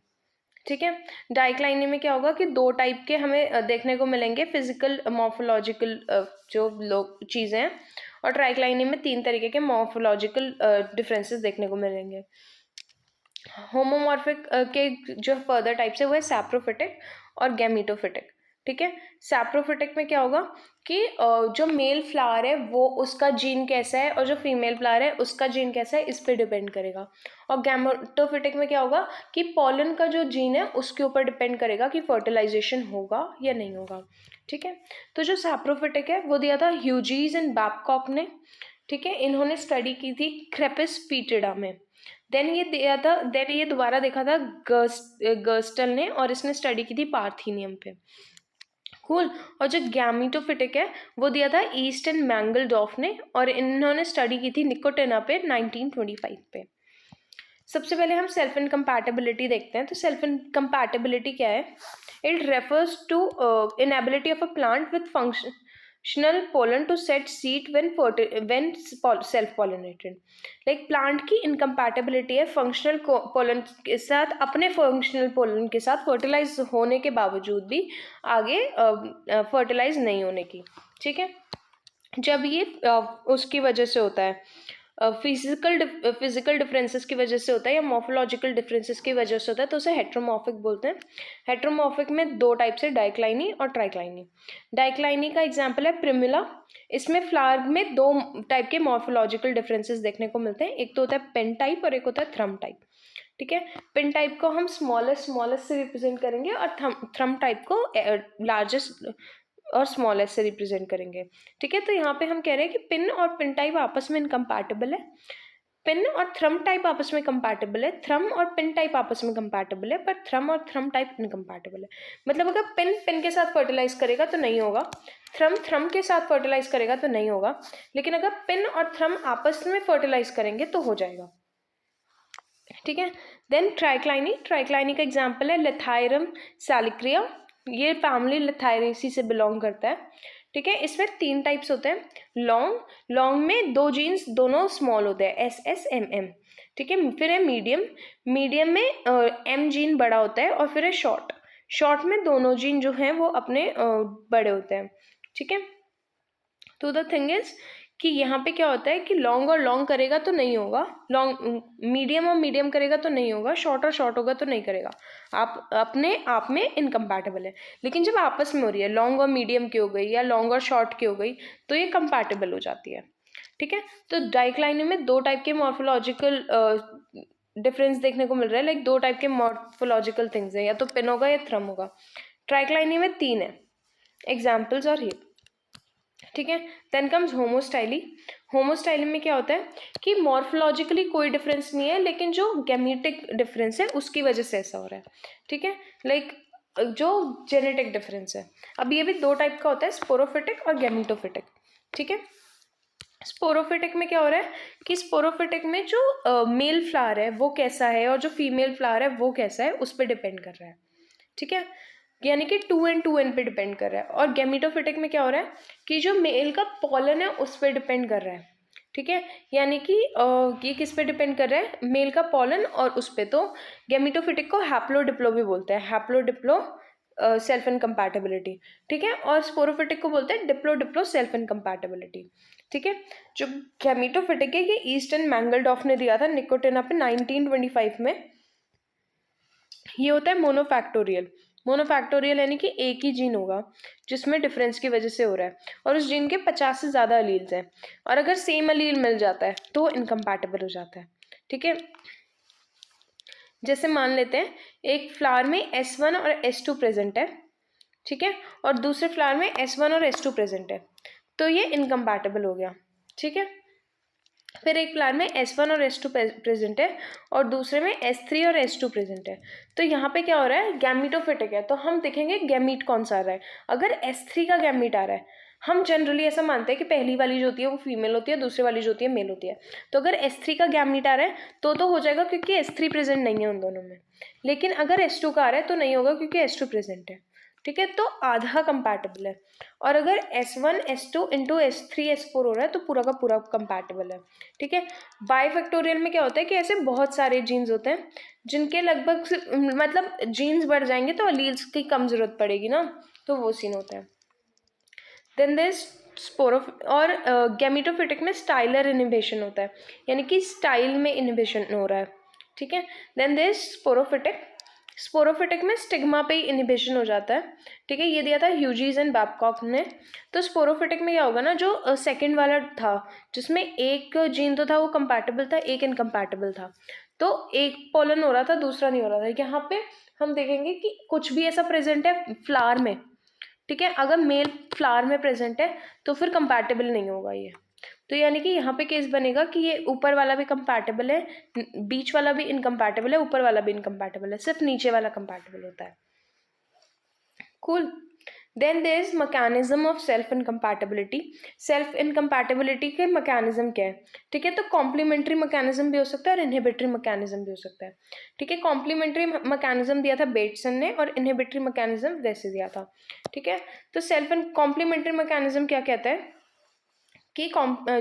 ठीक है। डाइक्लाइनी में क्या होगा कि दो टाइप के हमें देखने को मिलेंगे फिजिकल मॉर्फोलॉजिकल जो लोग चीज़ें हैं, और ट्राइक्लाइनी में तीन तरीके के मॉर्फोलॉजिकल डिफरेंसेस देखने को मिलेंगे। होमोमॉर्फिक के जो फर्दर टाइप्स है वो है सैप्रोफिटिक और गैमीटोफिटिक, ठीक है। सैप्रोफिटिक में क्या होगा कि जो मेल फ्लावर है वो उसका जीन कैसा है और जो फीमेल फ्लावर है उसका जीन कैसा है, इस पे डिपेंड करेगा। और गैमेटोफिटिक में क्या होगा कि पॉलन का जो जीन है उसके ऊपर डिपेंड करेगा कि फर्टिलाइजेशन होगा या नहीं होगा, ठीक है। तो जो सैप्रोफिटिक है वो दिया था ह्यूजीज एंड बैबकॉक ने, ठीक है, इन्होंने स्टडी की थी क्रेपिस पीटिडा में। देन ये दोबारा देखा था गर्स्टल ने, और इसने स्टडी की थी पार्थीनियम पे। कूल। और जो गैमीटोफिटिक है वो दिया था ईस्ट एंड मैंगलडॉफ ने, और इन्होंने स्टडी की थी निकोटेना पे 1925 पे। सबसे पहले हम सेल्फ इनकम्पैटिबिलिटी देखते हैं। तो सेल्फ इनकम्पैटिबिलिटी क्या है? It refers to inability of a plant with functional pollen to set seed when self pollinated. Like plant की इनकम्पैटिबिलिटी है फंक्शनल पोलन के साथ, अपने फंक्शनल पोलन के साथ फर्टिलाइज होने के बावजूद भी आगे फर्टिलाइज नहीं होने की। ठीक है, जब ये उसकी वजह से होता है, फिजिकल डिफरेंसेस की वजह से होता है या मॉर्फोलॉजिकल डिफरेंसेस की वजह से होता है, तो उसे हेट्रोमॉर्फिक बोलते हैं। हेट्रोमॉर्फिक में दो टाइप से, डाइक्लाइनी और ट्राइक्लाइनी। डाइक्लाइनी का एग्जांपल है प्रिमिला। इसमें फ्लावर में दो टाइप के मॉर्फोलॉजिकल डिफरेंसेस देखने को मिलते हैं, एक तो होता है पेन टाइप और एक होता है थ्रम टाइप। ठीक है, पेन टाइप को हम स्मॉलेस्ट से रिप्रेजेंट करेंगे और थ्रम टाइप को लार्जेस्ट और स्मॉलेस्ट से रिप्रेजेंट करेंगे। ठीक है, तो यहाँ पे हम कह रहे हैं कि पिन और पिन टाइप आपस में इनकम्पैटिबल है, पिन और थ्रम टाइप आपस में कंपैटिबल है, थ्रम और पिन टाइप आपस में कंपैटिबल है, पर थ्रम और थ्रम टाइप इनकम्पैटिबल है। मतलब अगर पिन पिन के साथ फर्टिलाइज करेगा तो नहीं होगा, थ्रम थ्रम के साथ फर्टिलाइज करेगा तो नहीं होगा, लेकिन अगर पिन और थ्रम आपस में फर्टिलाइज करेंगे तो हो जाएगा। ठीक है, देन ट्राइक्लाइनी। ट्राइक्लाइनी का एग्जाम्पल है लेथाइरम सैलिक्रिया। ये फैमिली लेथाइरेसी से बिलोंग करता है। ठीक है, इसमें 3 टाइप्स होते हैं। लॉन्ग में 2 जीन्स दोनों स्मॉल होते हैं, SSMM। ठीक है, फिर है मीडियम में M जीन बड़ा होता है, और फिर है शॉर्ट में दोनों जीन जो हैं वो अपने बड़े होते हैं। ठीक है, तो द थिंग इज कि यहाँ पे क्या होता है कि लॉन्ग और लॉन्ग करेगा तो नहीं होगा, मीडियम और मीडियम करेगा तो नहीं होगा, शॉर्ट और शॉर्ट होगा तो नहीं करेगा। आप अपने आप में इनकम्पैटिबल है। लेकिन जब आपस में हो रही है, लॉन्ग और मीडियम की हो गई या लॉन्ग और शॉर्ट की हो गई, तो ये कंपैटिबल हो जाती है। ठीक है, तो डाइक्लाइनी में 2 टाइप के मॉर्फोलॉजिकल डिफरेंस देखने को मिल रहा है। लाइक 2 टाइप के मॉर्फोलॉजिकल थिंग्स है, या तो पिन होगा या थ्रम होगा। ट्राइक्लाइनी में 3 है एग्जाम्पल्स और ये। ठीक है, देन कम्स होमोस्टाइली। होमोस्टाइली में क्या होता है कि मॉर्फोलॉजिकली कोई डिफरेंस नहीं है, लेकिन जो गैमेटिक डिफरेंस है उसकी वजह से ऐसा हो रहा है। ठीक है, लाइक जो जेनेटिक डिफरेंस है। अब ये भी 2 टाइप का होता है, स्पोरोफिटिक और गैमेटोफिटिक। ठीक है, स्पोरोफिटिक में क्या हो रहा है कि स्पोरोफिटिक में जो मेल फ्लावर है वो कैसा है और जो फीमेल फ्लावर है वो कैसा है, उस पर डिपेंड कर रहा है। ठीक है, यानी कि 2n पे डिपेंड कर रहा है। और गैमेटोफिटिक में क्या हो रहा है कि जो मेल का पॉलन है उस पर डिपेंड कर रहा है। ठीक है, यानी कि ये किस पे डिपेंड कर रहा है, मेल का पॉलन और उस पे। तो गैमेटोफिटिक को हैप्लोडिप्लो भी बोलते हैं, हैप्लोडिप्लो सेल्फ इनकम्पैटिबिलिटी। ठीक है, और स्पोरोफिटिक को बोलते हैं डिप्लो सेल्फ इनकम्पैटिबिलिटी। ठीक है, जो गैमेटोफिटिक है ये ईस्ट एंड मैंगलडॉफ ने दिया था निकोटेना पे 1925 में। ये होता है मोनोफैक्टोरियल यानी कि एक ही जीन होगा जिसमें डिफरेंस की वजह से हो रहा है, और उस जीन के 50 से ज़्यादा अलील्स हैं, और अगर सेम अलील मिल जाता है तो इनकम्पैटिबल हो जाता है। ठीक है, जैसे मान लेते हैं एक फ्लावर में S1 और S2 प्रेजेंट है। ठीक है, और दूसरे फ्लावर में S1 और S2 प्रेजेंट है, तो ये इनकम्पैटिबल हो गया। ठीक है, फिर एक फ्लावर में S1 और S2 प्रेजेंट है और दूसरे में S3 और S2 प्रेजेंट है, तो यहाँ पे क्या हो रहा है, गैमीटोफिटिक है। तो हम देखेंगे गैमीट कौन सा आ रहा है। अगर S3 का गैमीट आ रहा है, हम जनरली ऐसा मानते हैं कि पहली वाली जो होती है वो फीमेल होती है, दूसरी वाली जो होती है मेल होती है। तो अगर S3 का गैमीट आ रहा है तो हो जाएगा, क्योंकि S3 प्रेजेंट नहीं है उन दोनों में। लेकिन अगर S2 का आ रहा है तो नहीं होगा, क्योंकि S2 प्रेजेंट है। ठीक है, तो आधा कंपैटिबल है। और अगर S1 S2 into S3 S4 हो रहा है तो पूरा का पूरा कंपैटिबल है। ठीक है, बाईफैक्टोरियल में क्या होता है कि ऐसे बहुत सारे जीन्स होते हैं जिनके लगभग मतलब जीन्स बढ़ जाएंगे तो अलील्स की कम जरूरत पड़ेगी ना, तो वो सीन होता है। देन दिस और गैमेटोफिटिक में स्टाइलर इनिबिशन होता है, यानी कि स्टाइल में इनिबिशन हो रहा है। ठीक है, देन दिस स्पोरोफिटिक में स्टिग्मा पे ही इनिबिशन हो जाता है। ठीक है, ये दिया था ह्यूजीज एंड बैबकॉक ने। तो स्पोरोफिटिक में क्या होगा ना, जो सेकंड वाला था जिसमें एक जीन तो था वो कंपैटिबल था, एक इनकम्पैटिबल था, तो एक पोलन हो रहा था दूसरा नहीं हो रहा था। यहाँ पे हम देखेंगे कि कुछ भी ऐसा प्रेजेंट है फ्लावर में। ठीक है, अगर मेल फ्लावर में प्रेजेंट है तो फिर कंपैटिबल नहीं होगा ये। तो यानी कि यहाँ पे केस बनेगा कि ये ऊपर वाला भी कंपैटिबल है, बीच वाला भी इनकम्पैटिबल है, ऊपर वाला भी इनकम्पैटिबल है, सिर्फ नीचे वाला कंपैटिबल होता है। Cool. Then there is mechanism of self incompatibility. Self incompatibility के मैकेनिज्म क्या है? ठीक है, तो कॉम्प्लीमेंट्री मैकेनिज्म भी हो सकता है और इनहिबिटरी मैकेनिज्म भी हो सकता है। ठीक है, कॉम्प्लीमेंट्री मैकेनिज्म दिया था बेटसन ने और इनहिबिटरी मैकेनिज्म वैसे दिया था। ठीक है, तो सेल्फ एंड कॉम्प्लीमेंट्री मैकेनिज्म क्या कहता है कि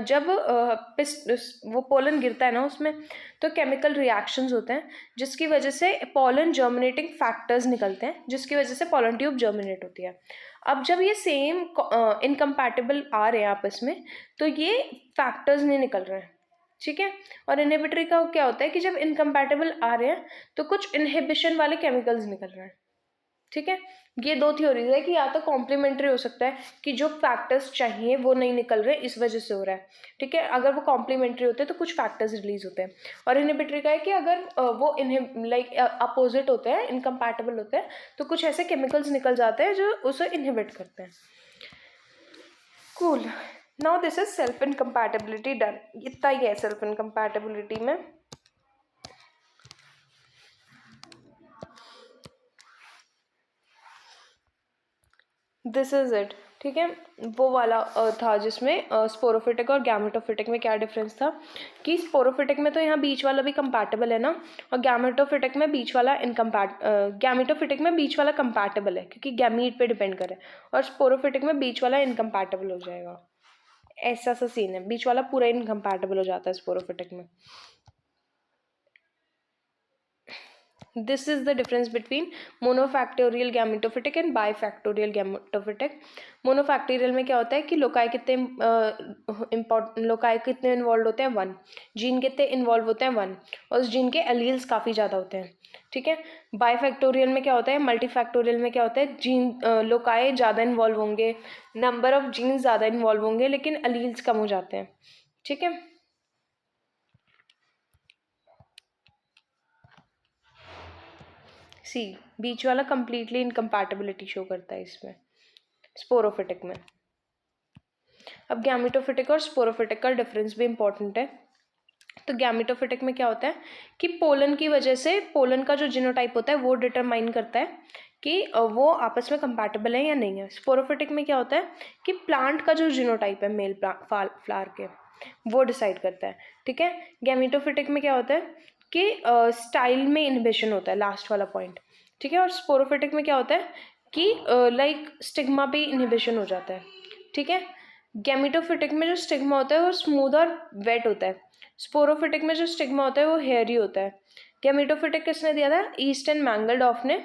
जब वो पोलन गिरता है ना उसमें, तो केमिकल रिएक्शंस होते हैं जिसकी वजह से पोलन जर्मिनेटिंग फैक्टर्स निकलते हैं, जिसकी वजह से पोलन ट्यूब जर्मिनेट होती है। अब जब ये सेम इनकम्पैटिबल आ रहे हैं आपस में, तो ये फैक्टर्स नहीं निकल रहे हैं। ठीक है, और इनहिबिटरी का क्या होता है कि जब इनकम्पैटिबल आ रहे हैं तो कुछ इनहिबिशन वाले केमिकल्स निकल रहे हैं। ठीक है, ये दो थ्योरीज है कि या तो कॉम्प्लीमेंट्री हो सकता है कि जो फैक्टर्स चाहिए वो नहीं निकल रहे, इस वजह से हो रहा है। ठीक है, अगर वो कॉम्प्लीमेंट्री होते हैं तो कुछ फैक्टर्स रिलीज होते हैं। और इनहिबिटरी का है कि अगर वो लाइक अपोजिट होते हैं, इनकम्पैटिबल होते हैं, तो कुछ ऐसे केमिकल्स निकल जाते हैं जो उसे इनहिबिट करते हैं। Cool. Now this is self incompatibility done. इतना ही है सेल्फ इनकम्पैटिबिलिटी में। This is it. ठीक है, वो वाला था जिसमें स्पोरोफिटिक और गैमेटोफिटिक में क्या डिफरेंस था कि स्पोरोफिटिक में तो यहाँ बीच वाला भी कंपैटिबल है ना, और गैमेटोफिटिक में बीच वाला गैमेटोफिटिक में बीच वाला कंपैटिबल है क्योंकि गैमीट पे डिपेंड करे, और स्पोरोफिटिक में बीच वाला इनकम्पैटिबल हो जाएगा। ऐसा सा सीन है, बीच वाला पूरा इनकम्पैटिबल हो जाता है स्पोरोफिटिक में। This is the difference between monofactorial gametophytic and bifactorial gametophytic. मोनोफैक्टोरियल में क्या होता है कि लोकाई कितने लोकाई कितने इन्वॉल्व होते हैं 1, जीन कितने इन्वॉल्व होते हैं 1, और उस जीन के एलील्स काफ़ी ज़्यादा होते हैं। ठीक है, बाईफैक्टोरियल में क्या होता है, मल्टीफैक्टोरियल में क्या होता है, जीन लोकाई ज़्यादा इन्वॉल्व होंगे, नंबर ऑफ जीन ज़्यादा इन्वॉल्व होंगे, लेकिन एलील्स कम हो जाते हैं। ठीक है, सी बीच वाला कंप्लीटली इनकम्पैटिबिलिटी शो करता है इसमें स्पोरोफिटिक में। अब गैमेटोफिटिक और स्पोरोफिटिक का डिफरेंस भी इंपॉर्टेंट है। तो गैमेटोफिटिक में क्या होता है कि पोलन की वजह से पोलन का जो जीनोटाइप होता है वो डिटरमाइन करता है कि वो आपस में कंपैटिबल है या नहीं है। स्पोरोफिटिक में क्या होता है कि प्लांट का जो जीनोटाइप है मेल फ्लावर के, वो डिसाइड करता है। ठीक है, गैमेटोफिटिक में क्या होता है कि स्टाइल में इनहिबिशन होता है, लास्ट वाला पॉइंट। ठीक है, और स्पोरोफिटिक में क्या होता है कि लाइक स्टिग्मा पे इनहिबिशन हो जाता है। ठीक है, गैमेटोफिटिक में जो स्टिग्मा होता है वो स्मूथ और वेट होता है, स्पोरोफिटिक में जो स्टिग्मा होता है वो हेयरी होता है। गैमेटोफिटिक किसने दिया था, ईस्ट एंड मैंगलडॉफ ने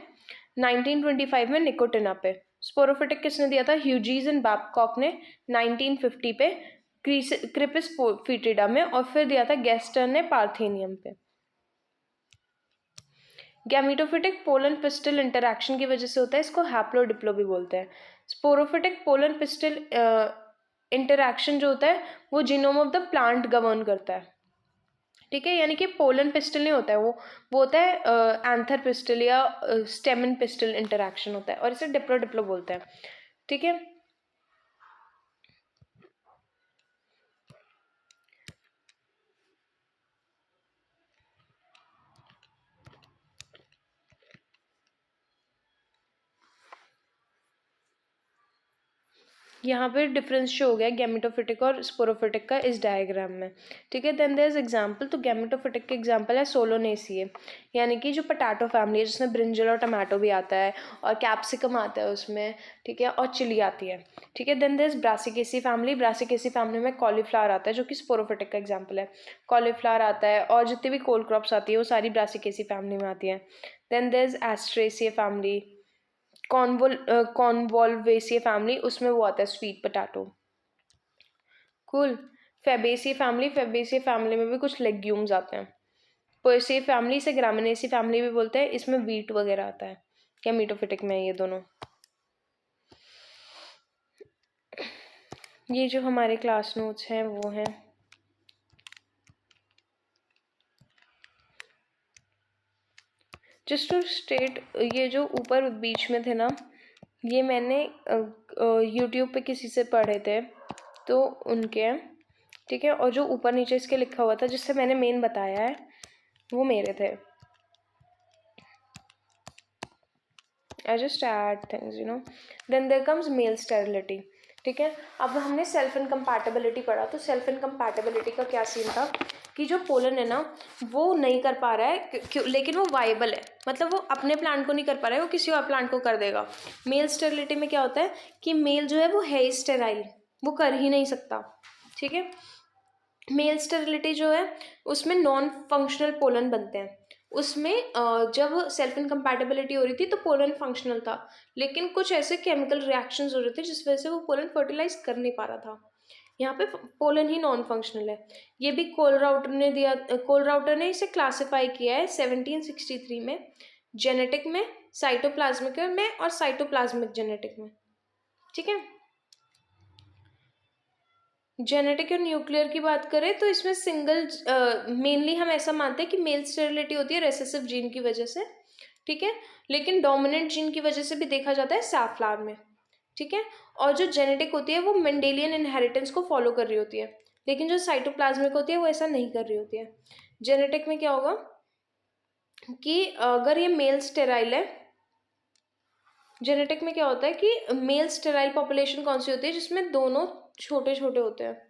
1925 में निकोटिना पे। स्पोरोफिटिक किसने दिया था, ह्यूजीज एंड बैबकॉक ने 1950 पे क्रिपिस फीटिडा में, और फिर दिया था गेस्टर ने पार्थेनियम पे। गैमेटोफिटिक पोलन पिस्टल इंटरैक्शन की वजह से होता है, इसको हैप्लोडिप्लो भी बोलते हैं। स्पोरोफिटिक पोलन पिस्टल इंटरैक्शन जो होता है वो genome of the plant govern करता है। ठीक है, यानी कि पोलन पिस्टल नहीं होता है, वो होता है एंथर पिस्टल या स्टेमन पिस्टल इंटरैक्शन होता है, और इसे डिप्लो डिप्लो बोलते हैं। ठीक है, यहाँ पे डिफरेंस शो हो गया गैमेटोफिटिक और स्पोरोफिटिक का इस डायग्राम में। ठीक है, देन देयर इज एग्जांपल। तो गैमेटोफिटिक के एग्जांपल है सोलोनेसिए, यानी कि जो पोटैटो फैमिली है जिसमें ब्रिंजल और टमाटो भी आता है और कैप्सिकम आता है उसमें। ठीक है, और चिली आती है। ठीक है, then there is brassicaceae family. Brassicaceae family में कॉलीफ्लावर आता है जो कि स्पोरोफिटिक का एग्जाम्पल है। कॉलीफ्लावर आता है और जितनी भी कोल क्रॉप्स आती है वो सारी ब्रासिकेसी फैमिली में आती है। Then there is asteraceae family, convolvulaceae family, उसमें वो आता है sweet potato. Cool. Fabaceae family में भी कुछ लेग्यूम्स आते हैं। पोएसिए फैमिली से ग्रामिनेसी फैमिली भी बोलते हैं, इसमें वीट वगैरह आता है। गैमेटोफिटिक में ये दोनों। ये जो हमारे क्लास नोट्स हैं वो हैं। जस्ट टू स्टेट, ये जो ऊपर बीच में थे ना, ये मैंने यूट्यूब पे किसी से पढ़े थे, तो उनके ठीक है, और जो ऊपर नीचे इसके लिखा हुआ था जिससे मैंने मेन बताया है वो मेरे थे। I just add things then there comes male sterility. ठीक है, अब हमने सेल्फ इनकम्पैटिबिलिटी पढ़ा, तो सेल्फ इनकम्पैटिबिलिटी का क्या सीन था कि जो पोलन है ना वो नहीं कर पा रहा है क्यों, लेकिन वो वाइबल है, मतलब वो अपने प्लांट को नहीं कर पा रहा है, वो किसी और प्लांट को कर देगा। मेल स्टेरिलिटी में क्या होता है कि मेल जो है वो है स्टेराइल, वो कर ही नहीं सकता। ठीक है, मेल स्टेरिलिटी जो है उसमें नॉन फंक्शनल पोलन बनते हैं। उसमें जब सेल्फ इनकम्पैटिबिलिटी हो रही थी तो पोलन फंक्शनल था, लेकिन कुछ ऐसे केमिकल रिएक्शंस हो रहे थे जिस वजह से वो पोलन फर्टिलाइज कर नहीं पा रहा था। यहाँ पे पोलन ही नॉन फंक्शनल है। ये भी कोलराउटर ने दिया, कोलराउटर ने इसे क्लासिफाई किया है 1763 में, जेनेटिक में, साइटोप्लाज्मिक में और साइटोप्लाज्मिक जेनेटिक में। ठीक है, जेनेटिक और न्यूक्लियर की बात करें तो इसमें सिंगल मेनली हम ऐसा मानते हैं कि मेल स्टेरिलिटी होती है रेसेसिव जीन की वजह से। ठीक है, लेकिन डोमिनेंट जीन की वजह से भी देखा जाता है सैफ्लावर में। ठीक है, और जो जेनेटिक होती है वो मेंडेलियन इनहेरिटेंस को फॉलो कर रही होती है, लेकिन जो साइटोप्लाज्मिक होती है वो ऐसा नहीं कर रही होती है। जेनेटिक में क्या होगा कि अगर ये मेल स्टेराइल है, जेनेटिक में क्या होता है कि मेल स्टेराइल पॉपुलेशन कौन सी होती है जिसमें दोनों छोटे छोटे होते हैं।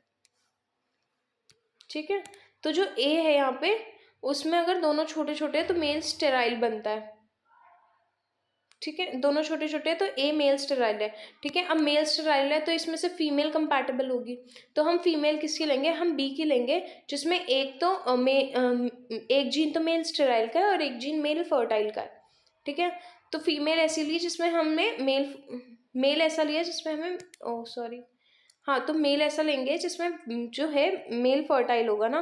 ठीक है, तो जो ए है यहाँ पे उसमें अगर दोनों छोटे छोटे हैं तो मेल स्टेराइल बनता है। ठीक है, दोनों छोटे छोटे हैं तो ए मेल स्टेराइल है। ठीक है, अब मेल स्टेराइल है तो इसमें से फीमेल कंपैटिबल होगी, तो हम फीमेल किसकी लेंगे, हम बी की लेंगे, जिसमें एक तो एक जीन तो मेल स्टेराइल का है और एक जीन मेल फर्टाइल का है। ठीक है, तो फीमेल ऐसी ली जिसमें हमने मेल ऐसा लिया जिसमें हमें हाँ, तो मेल ऐसा लेंगे जिसमें जो है मेल फर्टाइल होगा ना।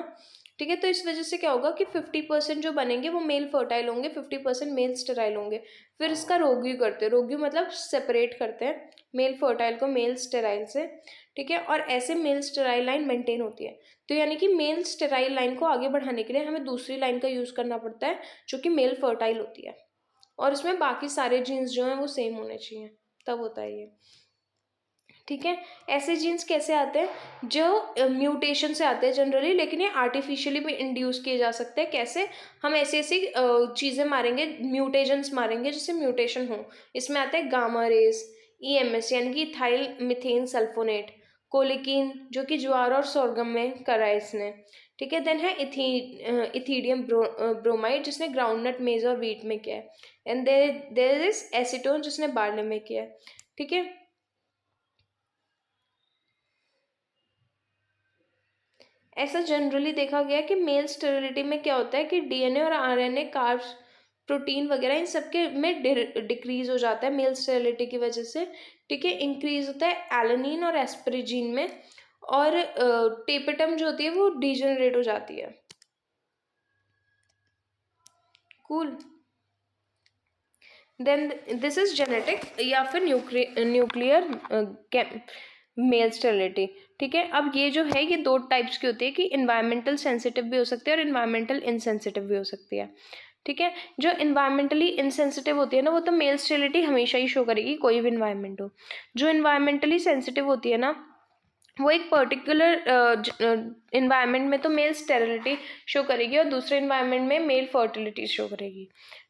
ठीक है, तो इस वजह से क्या होगा कि 50% जो बनेंगे वो मेल फर्टाइल होंगे, 50% मेल स्टेराइल होंगे। फिर इसका रोग्यू करते हैं, रोग्यू मतलब सेपरेट करते हैं मेल फर्टाइल को मेल स्टेराइल से। ठीक है, और ऐसे मेल स्टेराइल लाइन मेंटेन होती है। तो यानी कि मेल स्टेराइल लाइन को आगे बढ़ाने के लिए हमें दूसरी लाइन का यूज़ करना पड़ता है जो कि मेल फर्टाइल होती है, और इसमें बाकी सारे जीन्स जो हैं वो सेम होने चाहिए, तब होता है ये। ठीक है, ऐसे जीन्स कैसे आते हैं जो म्यूटेशन से आते हैं जनरली, लेकिन ये आर्टिफिशियली भी इंड्यूस किए जा सकते हैं। कैसे, हम ऐसी ऐसी चीज़ें मारेंगे, म्यूटेशंस मारेंगे जिससे म्यूटेशन हो। इसमें आता है गामा रेस, ईएमएस यानी कि इथाइल मिथेन सल्फोनेट, कोलिकीन जो कि ज्वार और सोरगम में करा है इसने। ठीक है, देन है इथीडियम ब्रोमाइड जिसने ग्राउंडनट मेज और व्हीट में किया है, एंड देयर इज एसीटोन जिसने बार्ले में किया है। ठीक है, ऐसा जनरली देखा गया कि मेल स्टेरिलिटी में क्या होता है कि डीएनए और आरएनए, कार्ब्स, प्रोटीन वगैरह इन सब के में डिक्रीज हो जाता है मेल स्टेरिलिटी की वजह से। ठीक है, इंक्रीज होता है एलानिन और एस्परिजीन में, और टेपेटम जो होती है वो डिजेनरेट हो जाती है। Cool, then this is genetic या फिर न्यूक्लियर मेल स्टेरिलिटी। ठीक है, अब ये जो है ये दो टाइप्स की होती है कि इन्वायरमेंटल सेंसिटिव भी हो सकती है और इन्वायरमेंटल इनसेंसिटिव भी हो सकती है। ठीक है, जो इन्वायरमेंटली इनसेंसिटिव होती है ना वो तो मेल स्टेरिलिटी हमेशा ही शो करेगी, कोई भी इन्वायरमेंट हो। जो इन्वायरमेंटली सेंसिटिव होती है ना वो एक पर्टिकुलर इन्वायरमेंट में तो मेल स्टेरिलिटी शो करेगी और दूसरे इन्वायरमेंट में मेल फर्टिलिटी शो करेगी।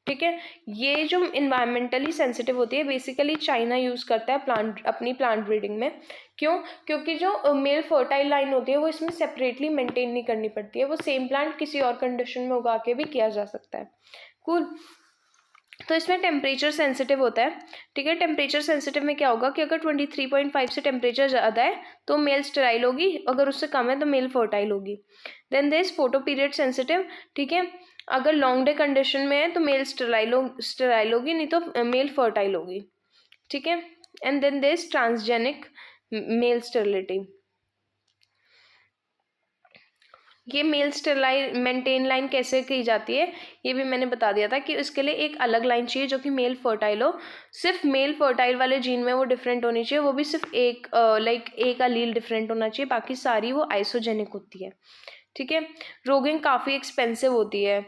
ठीक है, ये जो इन्वायरमेंटली सेंसिटिव होती है बेसिकली चाइना यूज़ करता है अपनी प्लांट ब्रीडिंग में। क्यों, क्योंकि जो मेल फर्टाइल लाइन होती है वो इसमें सेपरेटली मेंटेन नहीं करनी पड़ती है, वो सेम प्लांट किसी और कंडीशन में उगा के भी किया जा सकता है। कूल, तो इसमें टेम्परेचर सेंसिटिव होता है। ठीक है, टेम्परेचर सेंसिटिव में क्या होगा कि अगर 23.5 से टेम्परेचर ज़्यादा है तो मेल स्टेराइल होगी, अगर उससे कम है तो मेल फर्टाइल होगी। Then this photoperiod sensitive. ठीक है, अगर लॉन्ग डे कंडीशन में है तो मेल स्टेराइल होगी, नहीं तो मेल फर्टाइल होगी। ठीक है, and then this transgenic male sterility. ये मेल स्टेराइल मेंटेन लाइन कैसे की जाती है ये भी मैंने बता दिया था कि इसके लिए एक अलग लाइन चाहिए जो कि मेल फर्टाइल हो। सिर्फ मेल फर्टाइल वाले जीन में वो डिफरेंट होनी चाहिए, वो भी सिर्फ एक एक अलील डिफरेंट होना चाहिए, बाकी सारी वो आइसोजेनिक होती है। ठीक है, रोगिंग काफ़ी एक्सपेंसिव होती है।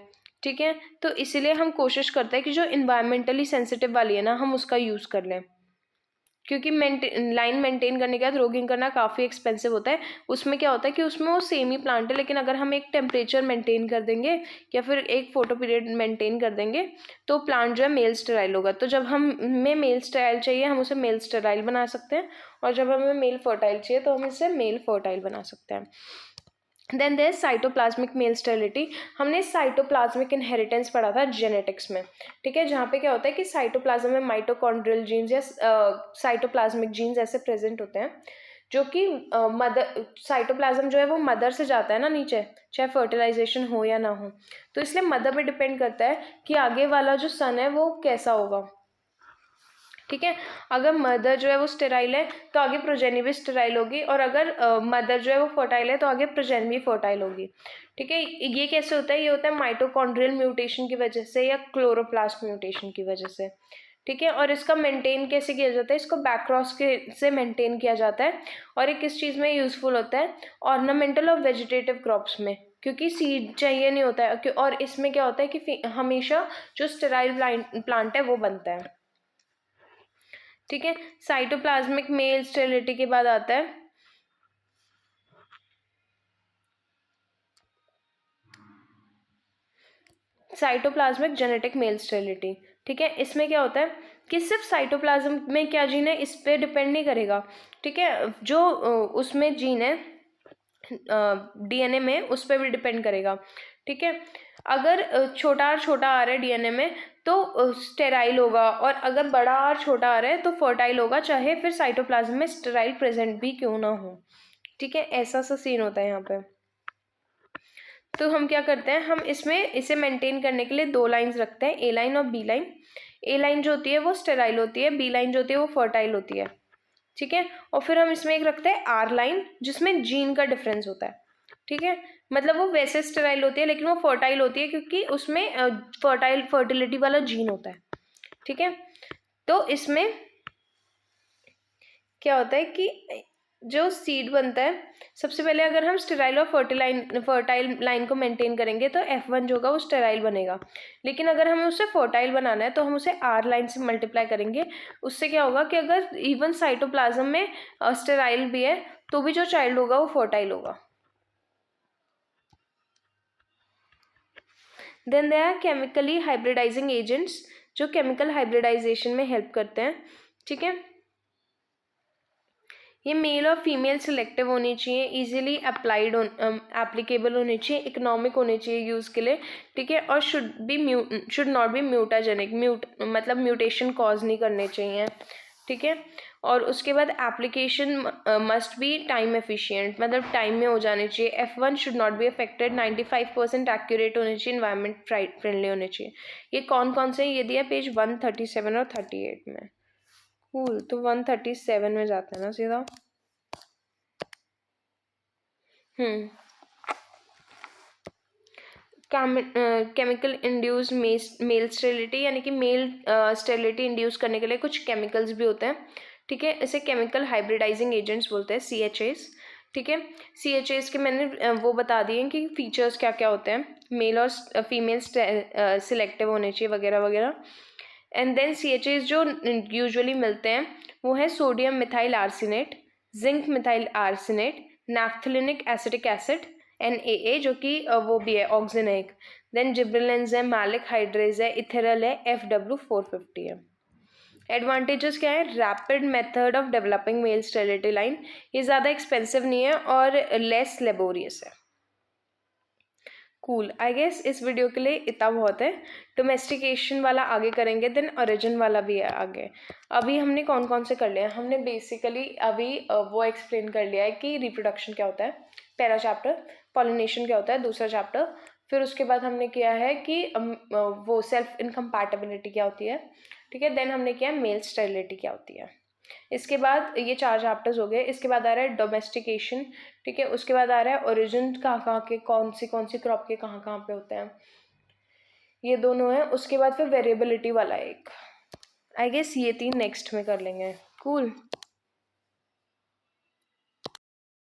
ठीक है, तो इसीलिए हम कोशिश करते हैं कि जो इन्वायरमेंटली सेंसिटिव वाली है ना हम उसका यूज़ कर लें। क्योंकि लाइन मेंटेन करने के बाद रोगिंग करना काफ़ी एक्सपेंसिव होता है। उसमें क्या होता है कि उसमें वो सेम ही प्लांट है, लेकिन अगर हम एक टेम्परेचर मेंटेन कर देंगे या फिर एक फोटो पीरियड मेंटेन कर देंगे तो प्लांट जो है मेल स्टेराइल होगा। तो जब हमें मेल स्टेराइल चाहिए हम उसे मेल स्टेराइल बना सकते हैं, और जब हमें मेल फर्टाइल चाहिए तो हम इसे मेल फर्टाइल बना सकते हैं। Then there cytoplasmic male sterility. हमने साइटोप्लाज्मिक इनहेरिटेंस पढ़ा था जेनेटिक्स में, ठीक है, जहाँ पे क्या होता है कि साइटोप्लाज्म में माइटोकॉन्ड्रियल जीन्स या साइटोप्लाज्मिक जीन्स ऐसे प्रेजेंट होते हैं जो कि मदर साइटोप्लाज्म जो है वो मदर से जाता है ना नीचे, चाहे फर्टिलाइजेशन हो या ना हो, तो इसलिए मदर पे डिपेंड करता है कि आगे वाला जो सन है वो कैसा होगा, ठीक है। अगर मदर जो है वो स्टेराइल है तो आगे प्रोजेनी भी स्टेराइल होगी, और अगर मदर जो है वो फर्टाइल है तो आगे प्रोजेनी भी फर्टाइल होगी, ठीक है। ये कैसे होता है? ये होता है माइटोकॉन्ड्रियल म्यूटेशन की वजह से या क्लोरोप्लास्ट म्यूटेशन की वजह से, ठीक है। और इसका मेंटेन कैसे किया जाता है? इसको बैकक्रॉस के से मेंटेन किया जाता है, और ये किस चीज़ में यूज़फुल होता है? ऑर्नामेंटल और वेजिटेटिव क्रॉप्स में, क्योंकि सीड चाहिए नहीं होता है। और इसमें क्या होता है कि हमेशा जो स्टेराइल प्लांट है वो बनता है, ठीक है। साइटोप्लाज्मिक मेल स्टेरिलिटी के बाद आता है साइटोप्लाज्मिक जेनेटिक मेल स्टेरिलिटी, ठीक है। इसमें क्या होता है कि सिर्फ साइटोप्लाज्म में क्या जीन है इस पे डिपेंड नहीं करेगा, ठीक है। जो उसमें जीन है डीएनए में उस पर भी डिपेंड करेगा, ठीक है। अगर छोटा आर छोटा आ रहा है डीएनए में तो स्टेराइल होगा, और अगर बड़ा आर छोटा आ रहा है तो फर्टाइल होगा, चाहे फिर साइटोप्लाज्म में स्टेराइल प्रेजेंट भी क्यों ना हो, ठीक है। ऐसा सा सीन होता है यहाँ पे। तो हम क्या करते हैं, हम इसमें इसे मेंटेन करने के लिए दो लाइंस रखते हैं, ए लाइन और बी लाइन। ए लाइन जो होती है वो स्टेराइल होती है, बी लाइन जो होती है वो फर्टाइल होती है, ठीक है। और फिर हम इसमें एक रखते हैं आर लाइन जिसमें जीन का डिफरेंस होता है, ठीक है। मतलब वो वैसे स्टेराइल होती है लेकिन वो फर्टाइल होती है क्योंकि उसमें फर्टिलिटी वाला जीन होता है, ठीक है। तो इसमें क्या होता है कि जो सीड बनता है, सबसे पहले अगर हम स्टेराइल और फर्टाइल लाइन को मेंटेन करेंगे तो F1 जो होगा वो स्टेराइल बनेगा, लेकिन अगर हमें उसे फर्टाइल बनाना है तो हम उसे आर लाइन से मल्टीप्लाई करेंगे। उससे क्या होगा कि अगर इवन साइटोप्लाज्म में स्टेराइल भी है तो भी जो चाइल्ड होगा वो फर्टाइल होगा। Then they are chemically hybridizing agents जो केमिकल हाइब्रिडाइजेशन में हेल्प करते हैं, ठीक है। ये मेल और फीमेल सिलेक्टिव होनी चाहिए, इजीली अप्लाइड एप्लीकेबल होनी चाहिए, इकोनॉमिक होनी चाहिए यूज़ के लिए, ठीक है। और शुड नॉट बी म्यूटाजेनिक, मतलब म्यूटेशन कॉज नहीं करने चाहिए, ठीक है। और उसके बाद application must be time efficient, मतलब टाइम में हो जाने चाहिए। F1 should not be affected, 95% accurate होने चाहिए, इन्वायरमेंट फ्रेंडली होने चाहिए। ये कौन कौन से ये दिया पेज 137 और 38 में। कूल, तो 137 में जाता है ना सीधा। केमिकल इंड्यूस मेल स्टेरिलिटी, यानी कि मेल स्टेरिलिटी इंड्यूस करने के लिए कुछ केमिकल्स भी होते हैं, ठीक है। इसे केमिकल हाइब्रिडाइजिंग एजेंट्स बोलते हैं, CHAs, ठीक है। CHAs के मैंने वो बता दिए हैं कि फीचर्स क्या क्या होते हैं, मेल और फीमेल सिलेक्टिव होने चाहिए वगैरह वगैरह। एंड देन CHAs जो यूजुअली मिलते हैं वो है sodium methyl arsenate, zinc methyl arsenate, naphthalenic acetic acid, NaA जो कि वो भी है ऑक्सीनेक, देन जिब्रेलेंस है, मैलिक हाइड्रेज है, इथेरल है, FW450 है। एडवांटेजेस क्या है? Rapid method of developing male sterility line, ये ज़्यादा एक्सपेंसिव नहीं है और लेस लेबोरियस है। कूल, आई गेस इस वीडियो के लिए इतना बहुत है। डोमेस्टिकेशन वाला आगे करेंगे, देन ओरिजिन वाला भी है आगे। अभी हमने कौन कौन से कर लिया? हमने बेसिकली अभी वो एक्सप्लेन कर लिया है कि रिप्रोडक्शन क्या होता है, पहला चैप्टर। पॉलिनेशन क्या होता है, दूसरा चैप्टर। फिर उसके बाद हमने किया है कि वो सेल्फ इनकम्पैटिबिलिटी क्या होती है, ठीक है। देन हमने किया मेल स्टेरिलिटी क्या होती है। इसके बाद ये 4 चैप्टर्स हो गए। इसके बाद आ रहा है डोमेस्टिकेशन, ठीक है। उसके बाद आ रहा है ओरिजिन, कहाँ कहाँ के कौन सी क्रॉप के कहाँ कहाँ पे होते हैं, ये दोनों है। उसके बाद फिर वेरिएबिलिटी वाला एक, आई गेस ये 3 नेक्स्ट में कर लेंगे। कूल।